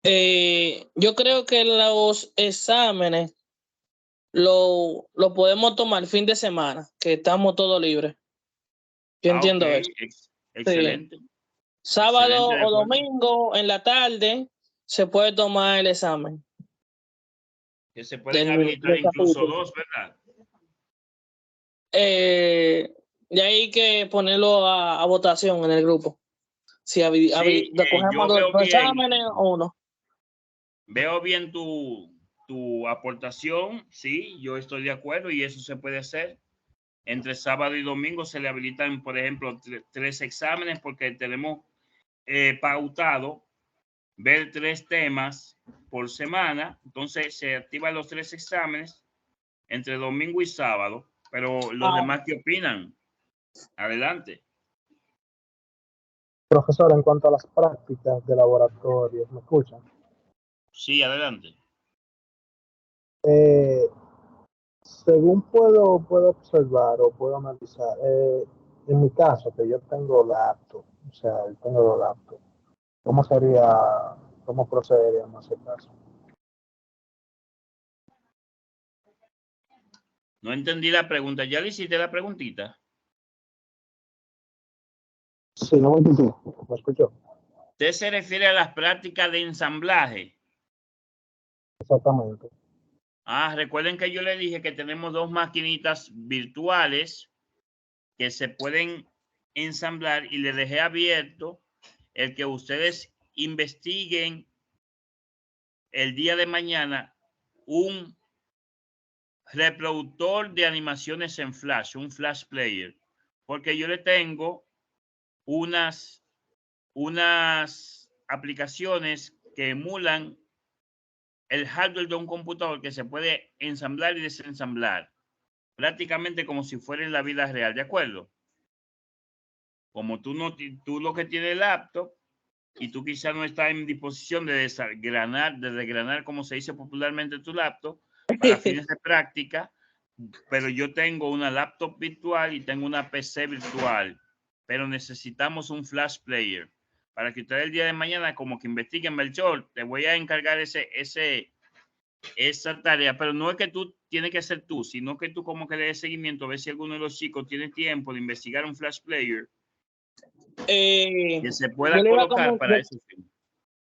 Yo creo que los exámenes lo podemos tomar fin de semana, que estamos todos libres. Yo entiendo eso. Excelente. Sí. Sábado Excelente, o domingo en la tarde se puede tomar el examen. Que se pueden habilitar incluso 2, ¿verdad? Y hay que ponerlo a votación en el grupo. Si cogemos 2 exámenes o uno. Veo bien tu aportación, sí, yo estoy de acuerdo y eso se puede hacer. Entre sábado y domingo se le habilitan, por ejemplo, 3 exámenes porque tenemos pautado ver 3 temas por semana. Entonces se activan los 3 exámenes entre domingo y sábado. Pero los demás, ¿qué opinan? Adelante. Profesor, en cuanto a las prácticas de laboratorio, ¿me escuchan? Sí, adelante. Según puedo observar o puedo analizar, en mi caso, que yo tengo laptop, o sea, tengo los laptops, ¿cómo procederíamos en ese caso? No entendí la pregunta. ¿Ya le hiciste la preguntita? Sí, no me escuchó. ¿Me escuchó? Usted se refiere a las prácticas de ensamblaje. Exactamente. Recuerden que yo le dije que tenemos dos maquinitas virtuales que se pueden ensamblar y le dejé abierto el que ustedes investiguen el día de mañana un reproductor de animaciones en Flash, un Flash Player, porque yo le tengo unas aplicaciones que emulan el hardware de un computador que se puede ensamblar y desensamblar prácticamente como si fuera en la vida real, ¿de acuerdo? Como tú lo que tienes laptop y tú quizás no estás en disposición de desgranar, como se dice popularmente, tu laptop para fines de práctica, pero yo tengo una laptop virtual y tengo una PC virtual, pero necesitamos un Flash Player para que ustedes el día de mañana como que investiguen. Melchor, te voy a encargar esa tarea, pero no es que tú tienes que ser tú, sino que tú como que le des seguimiento, a ver si alguno de los chicos tiene tiempo de investigar un Flash Player que se pueda colocar para eso.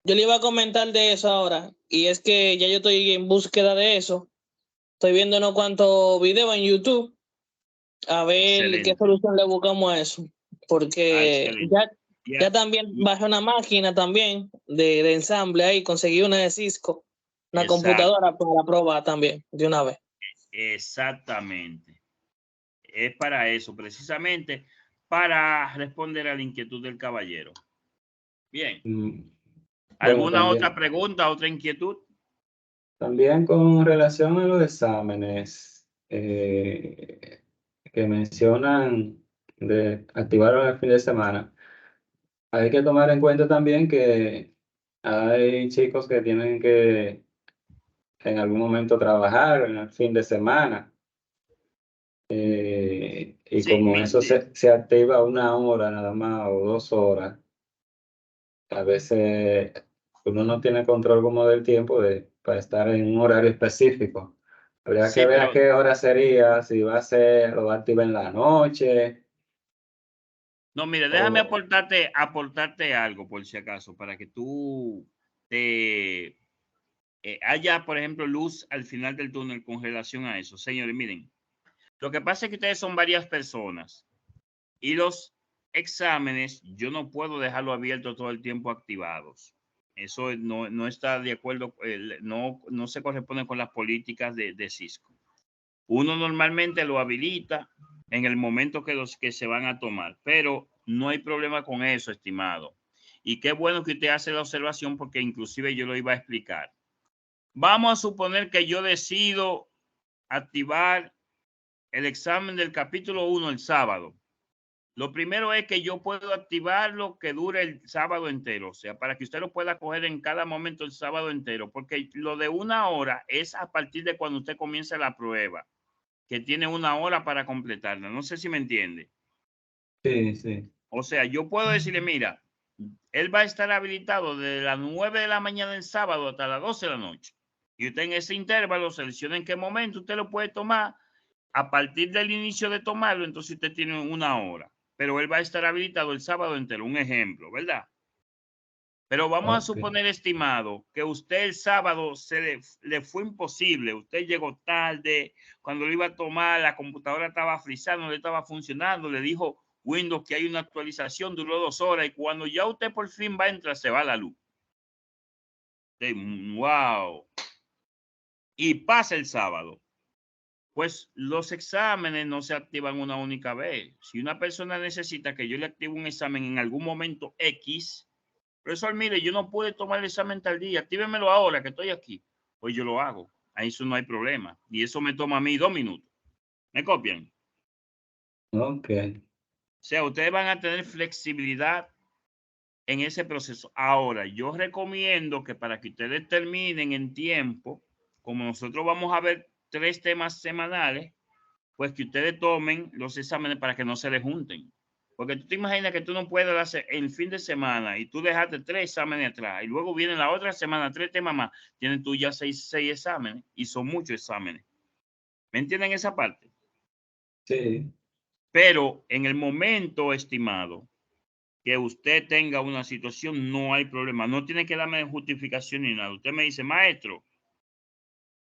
Yo le iba a comentar de eso ahora, y es que ya yo estoy en búsqueda de eso. Estoy viendo unos cuantos videos en YouTube a ver Excelente. qué solución le buscamos a eso, porque ya también bajé una máquina también de ensamble ahí, conseguí una de Cisco, una computadora para probar también de una vez. Exactamente. Es para eso, precisamente para responder a la inquietud del caballero. Bien. ¿Alguna otra pregunta, otra inquietud? También con relación a los exámenes que mencionan de activarlo el fin de semana, hay que tomar en cuenta también que hay chicos que tienen que en algún momento trabajar en el fin de semana. Y sí, como eso se activa 1 hora nada más o 2 horas, a veces uno no tiene control como del tiempo para estar en un horario específico. Habría que ver a qué hora sería, si va a ser, lo va a activar en la noche. No, mire, déjame aportarte algo por si acaso, para que tú haya, por ejemplo, luz al final del túnel con relación a eso. Señores, miren, lo que pasa es que ustedes son varias personas y los exámenes yo no puedo dejarlo abierto todo el tiempo activados. Eso no está de acuerdo, no se corresponde con las políticas de Cisco. Uno normalmente lo habilita en el momento que se van a tomar, pero no hay problema con eso, estimado. Y qué bueno que usted hace la observación porque inclusive yo lo iba a explicar. Vamos a suponer que yo decido activar el examen del capítulo 1 el sábado. Lo primero es que yo puedo activarlo que dure el sábado entero, o sea, para que usted lo pueda coger en cada momento el sábado entero, porque lo de 1 hora es a partir de cuando usted comience la prueba, que tiene 1 hora para completarla. No sé si me entiende. Sí, sí. O sea, yo puedo decirle, mira, él va a estar habilitado desde las 9 de la mañana del sábado hasta las 12 de la noche. Y usted en ese intervalo selecciona en qué momento usted lo puede tomar. A partir del inicio de tomarlo, entonces usted tiene 1 hora. Pero él va a estar habilitado el sábado entero, un ejemplo, ¿verdad? Pero vamos a suponer, estimado, que usted el sábado le fue imposible. Usted llegó tarde, cuando lo iba a tomar, la computadora estaba frizando, no le estaba funcionando, le dijo Windows que hay una actualización, duró 2 horas y cuando ya usted por fin va a entrar, se va la luz. ¡Wow! Y pasa el sábado. Pues los exámenes no se activan una única vez. Si una persona necesita que yo le active un examen en algún momento X, profesor, mire, yo no pude tomar el examen tal día, actívemelo ahora que estoy aquí. Pues yo lo hago. Ahí eso no hay problema. Y eso me toma a mí 2 minutos. ¿Me copian? Ok. O sea, ustedes van a tener flexibilidad en ese proceso. Ahora, yo recomiendo que para que ustedes terminen en tiempo, como nosotros vamos a ver 3 temas semanales, pues que ustedes tomen los exámenes para que no se les junten. Porque tú te imaginas que tú no puedes hacer el fin de semana y tú dejaste 3 exámenes atrás y luego viene la otra semana 3 temas más. Tienes tú ya 6 exámenes y son muchos exámenes. ¿Me entienden esa parte? Sí. Pero en el momento estimado que usted tenga una situación, no hay problema. No tiene que darme justificación ni nada. Usted me dice, maestro,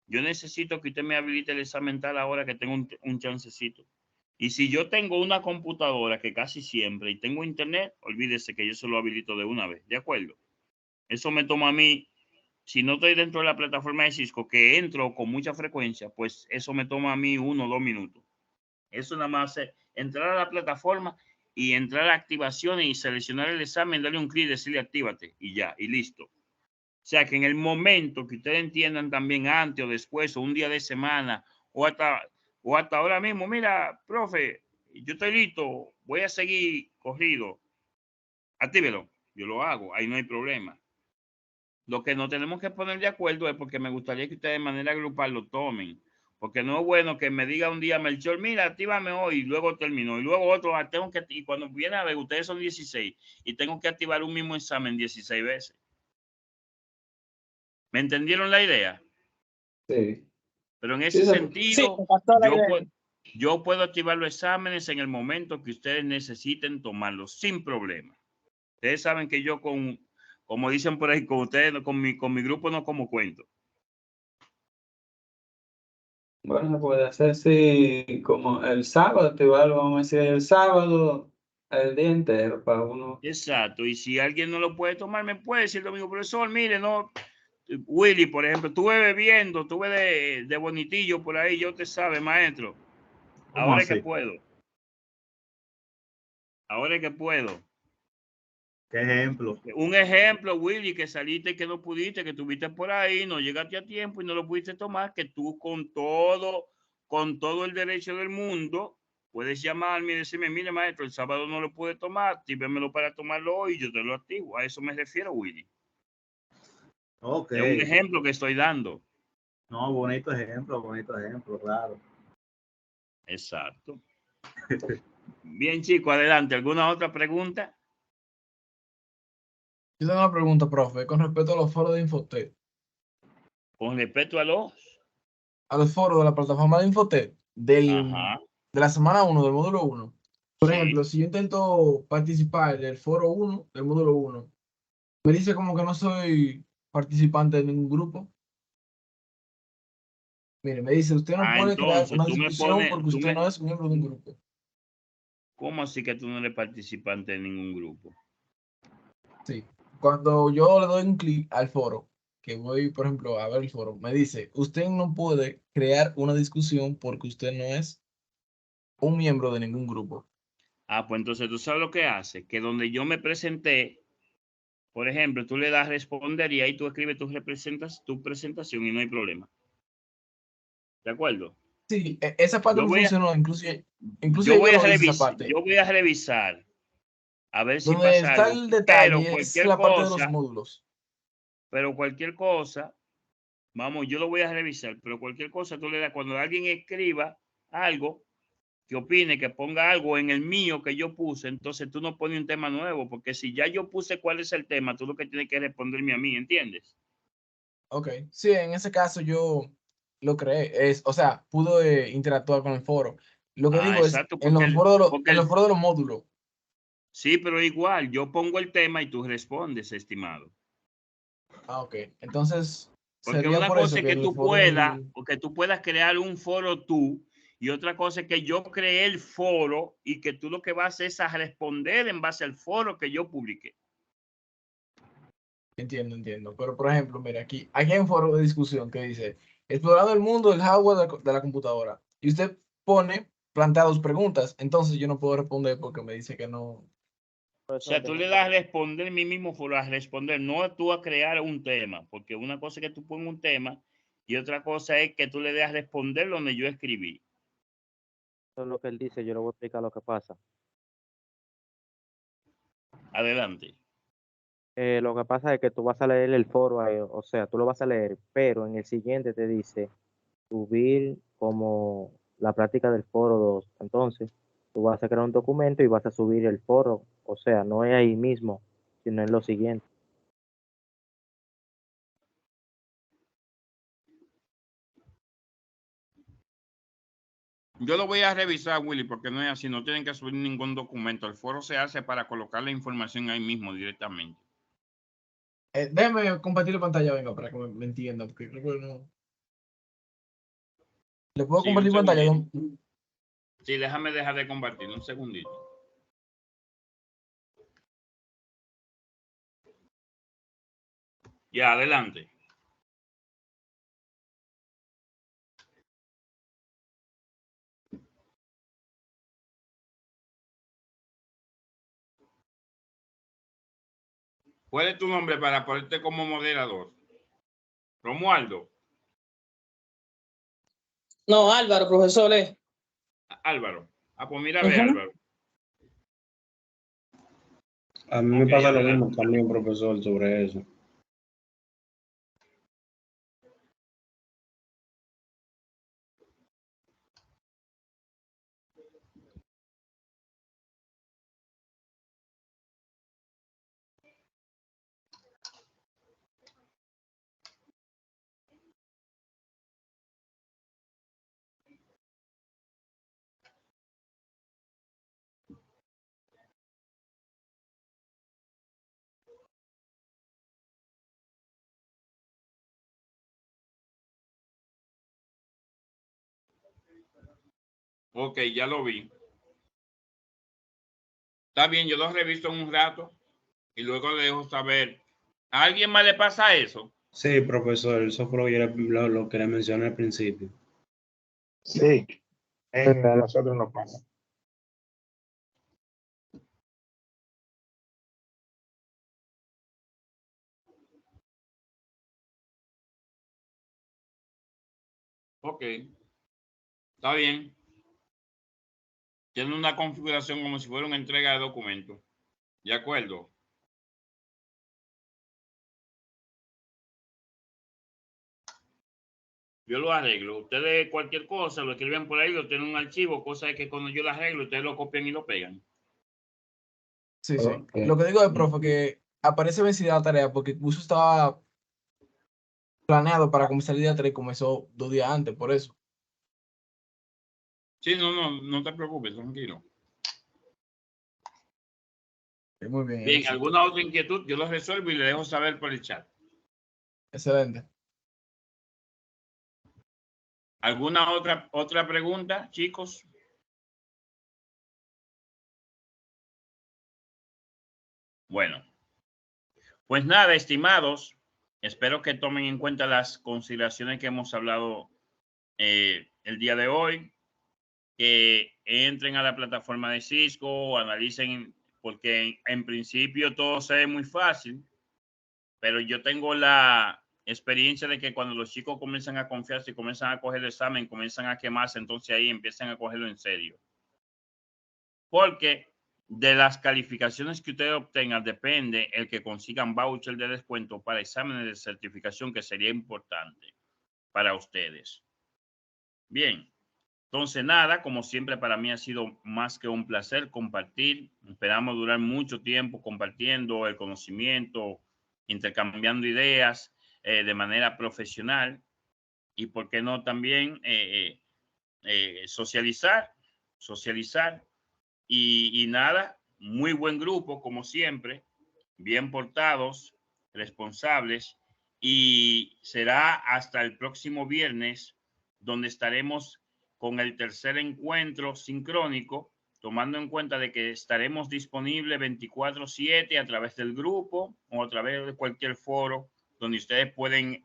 yo necesito que usted me habilite el examen tal ahora que tengo un chancecito. Y si yo tengo una computadora que casi siempre y tengo internet, olvídese que yo se lo habilito de una vez. ¿De acuerdo? Eso me toma a mí, si no estoy dentro de la plataforma de Cisco, que entro con mucha frecuencia, pues eso me toma a mí 1 o 2 minutos. Eso nada más es entrar a la plataforma y entrar a activaciones y seleccionar el examen, darle un clic y decirle actívate y ya, y listo. O sea que en el momento que ustedes entiendan también antes o después o un día de semana o hasta ahora mismo, mira, profe, yo estoy listo, voy a seguir corrido, actívelo, yo lo hago, ahí no hay problema. Lo que nos tenemos que poner de acuerdo es porque me gustaría que ustedes de manera grupal lo tomen. Porque no es bueno que me diga un día Melchor, mira, actívame hoy, y luego terminó. Y luego otro, tengo que, y cuando viene a ver, ustedes son 16 y tengo que activar un mismo examen 16 veces. ¿Me entendieron la idea? Sí. Pero en ese Sí, sentido, me captó la idea. yo puedo activar los exámenes en el momento que ustedes necesiten tomarlos sin problema. Ustedes saben que yo como dicen por ahí, con ustedes, con mi grupo no como cuento. Bueno, puede hacer sí, como el sábado, activarlo, vamos a decir, el sábado, el día entero para uno. Exacto, y si alguien no lo puede tomar, me puede decir lo mismo, profesor, mire, no, Willy, por ejemplo, estuve bebiendo, estuve de bonitillo por ahí, yo te sabe, maestro. Ahora es que puedo. Ahora es que puedo. ¿Qué ejemplo? Un ejemplo, Willy, que saliste y que no pudiste, que estuviste por ahí, no llegaste a tiempo y no lo pudiste tomar, que tú con todo el derecho del mundo, puedes llamarme y decirme, mire, maestro, el sábado no lo pude tomar, actívemelo para tomarlo hoy y yo te lo activo. A eso me refiero, Willy. Ok. Es un ejemplo que estoy dando. No, bonito ejemplo, claro. Exacto. Bien, chicos, adelante. ¿Alguna otra pregunta? Yo tengo una pregunta, profe, con respecto a los foros de Infotec. Con respecto a los... A los foros de la plataforma de Infotec Ajá. de la semana 1, del módulo 1. Por Sí. ejemplo, si yo intento participar del foro 1, del módulo 1, me dice como que no soy participante de ningún grupo. Mire, me dice, usted no puede crear Entonces, una tú me discusión pones... porque usted no es miembro de un grupo. ¿Cómo así que tú no eres participante de ningún grupo? Sí. Cuando yo le doy un clic al foro, que voy, por ejemplo, a ver el foro, me dice, usted no puede crear una discusión porque usted no es un miembro de ningún grupo. Ah, pues entonces tú sabes lo que hace, que donde yo me presenté, por ejemplo, tú le das responder y ahí tú escribes tu presentación y no hay problema. ¿De acuerdo? Sí, esa parte Yo me voy a, funcionó, incluso yo voy yo a lo hice esa revisar, parte. yo voy a revisar a ver si Donde pasa está algo, el pero detalle es la parte de los módulos. cualquier cosa, vamos, yo lo voy a revisar, pero cualquier cosa tú le das, cuando alguien escriba algo, que opine, que ponga algo en el mío que yo puse, entonces tú no pones un tema nuevo, porque si ya yo puse cuál es el tema, tú lo que tienes que responderme a mí, ¿entiendes? Ok, sí, en ese caso yo lo creé, o sea, pude interactuar con el foro. Lo que Ah, digo es, exacto, en los foros en los foros de los módulos. sí, pero igual, yo pongo el tema y tú respondes, estimado. Ah, ok. Entonces, Porque sería una por eso cosa es que que en el foro del... tú puedas crear un foro tú, y otra cosa es que yo creé el foro y que tú lo que vas es a responder en base al foro que yo publiqué. Entiendo. Pero, por ejemplo, mira, aquí hay un foro de discusión que dice, explorando el mundo del hardware de la computadora. Y usted plantea 2 preguntas. Entonces yo no puedo responder porque me dice que no. O sea, tú le das a responder mi mismo foro, a responder, no tú a crear un tema, porque una cosa es que tú pongas un tema y otra cosa es que tú le des a responder donde yo escribí. Eso es lo que él dice, yo le voy a explicar lo que pasa. Adelante. Lo que pasa es que tú vas a leer el foro ahí, o sea, tú lo vas a leer, pero en el siguiente te dice subir como la práctica del foro 2. Entonces, tú vas a crear un documento y vas a subir el foro, o sea, no es ahí mismo, sino en lo siguiente. Yo lo voy a revisar, Willy, porque no es así. No tienen que subir ningún documento. El foro se hace para colocar la información ahí mismo directamente. Déjame compartir la pantalla, venga, para que me entienda, porque creo que no. ¿Le puedo Sí, compartir un pantalla? segundito. Sí, déjame dejar de compartir un segundito. Ya, adelante. ¿Cuál es tu nombre para ponerte como moderador? Romualdo. No, Álvaro, profesor. Álvaro. Ah, pues mira, ve, Álvaro. A mí me pasa lo mismo también, profesor, sobre eso. Ok, ya lo vi. Está bien, yo lo reviso en un rato y luego le dejo saber. ¿A alguien más le pasa eso? Sí, profesor, eso fue lo que le mencioné al principio. Sí, a nosotros nos pasa. Ok. Está bien. Tiene una configuración como si fuera una entrega de documentos. ¿De acuerdo? Yo lo arreglo. Ustedes cualquier cosa lo escriben por ahí, lo tienen en un archivo, cosa es que cuando yo lo arreglo, ustedes lo copian y lo pegan. Sí, sí. Lo que digo es, profe, que aparece vencida la tarea porque el curso estaba planeado para comenzar el día 3 y comenzó 2 días antes, por eso. Sí, no te preocupes, tranquilo. Muy bien. Bien, ¿alguna otra inquietud? Yo lo resuelvo y le dejo saber por el chat. Excelente. ¿Alguna otra pregunta, chicos? Bueno, pues nada, estimados, espero que tomen en cuenta las consideraciones que hemos hablado el día de hoy, que entren a la plataforma de Cisco, analicen, porque en principio todo se ve muy fácil, pero yo tengo la experiencia de que cuando los chicos comienzan a confiarse y comienzan a coger el examen, comienzan a quemarse, entonces ahí empiezan a cogerlo en serio. Porque de las calificaciones que ustedes obtengan depende el que consigan voucher de descuento para exámenes de certificación, que sería importante para ustedes. Bien, entonces nada, como siempre para mí ha sido más que un placer compartir. Esperamos durar mucho tiempo compartiendo el conocimiento, intercambiando ideas de manera profesional y por qué no también socializar. Y nada, muy buen grupo, como siempre, bien portados, responsables, y será hasta el próximo viernes, donde estaremos con el tercer encuentro sincrónico, tomando en cuenta de que estaremos disponibles 24/7 a través del grupo o a través de cualquier foro donde ustedes pueden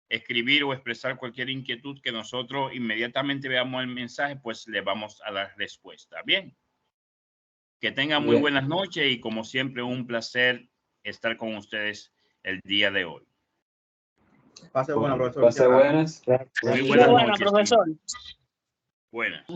escribir o expresar cualquier inquietud que nosotros inmediatamente veamos el mensaje, pues le vamos a dar respuesta. Bien. Que tengan muy buenas noches y como siempre un placer estar con ustedes el día de hoy. Pase buenas, profesor. Pase buenas. Muy buenas noches. Profesor. Buenas.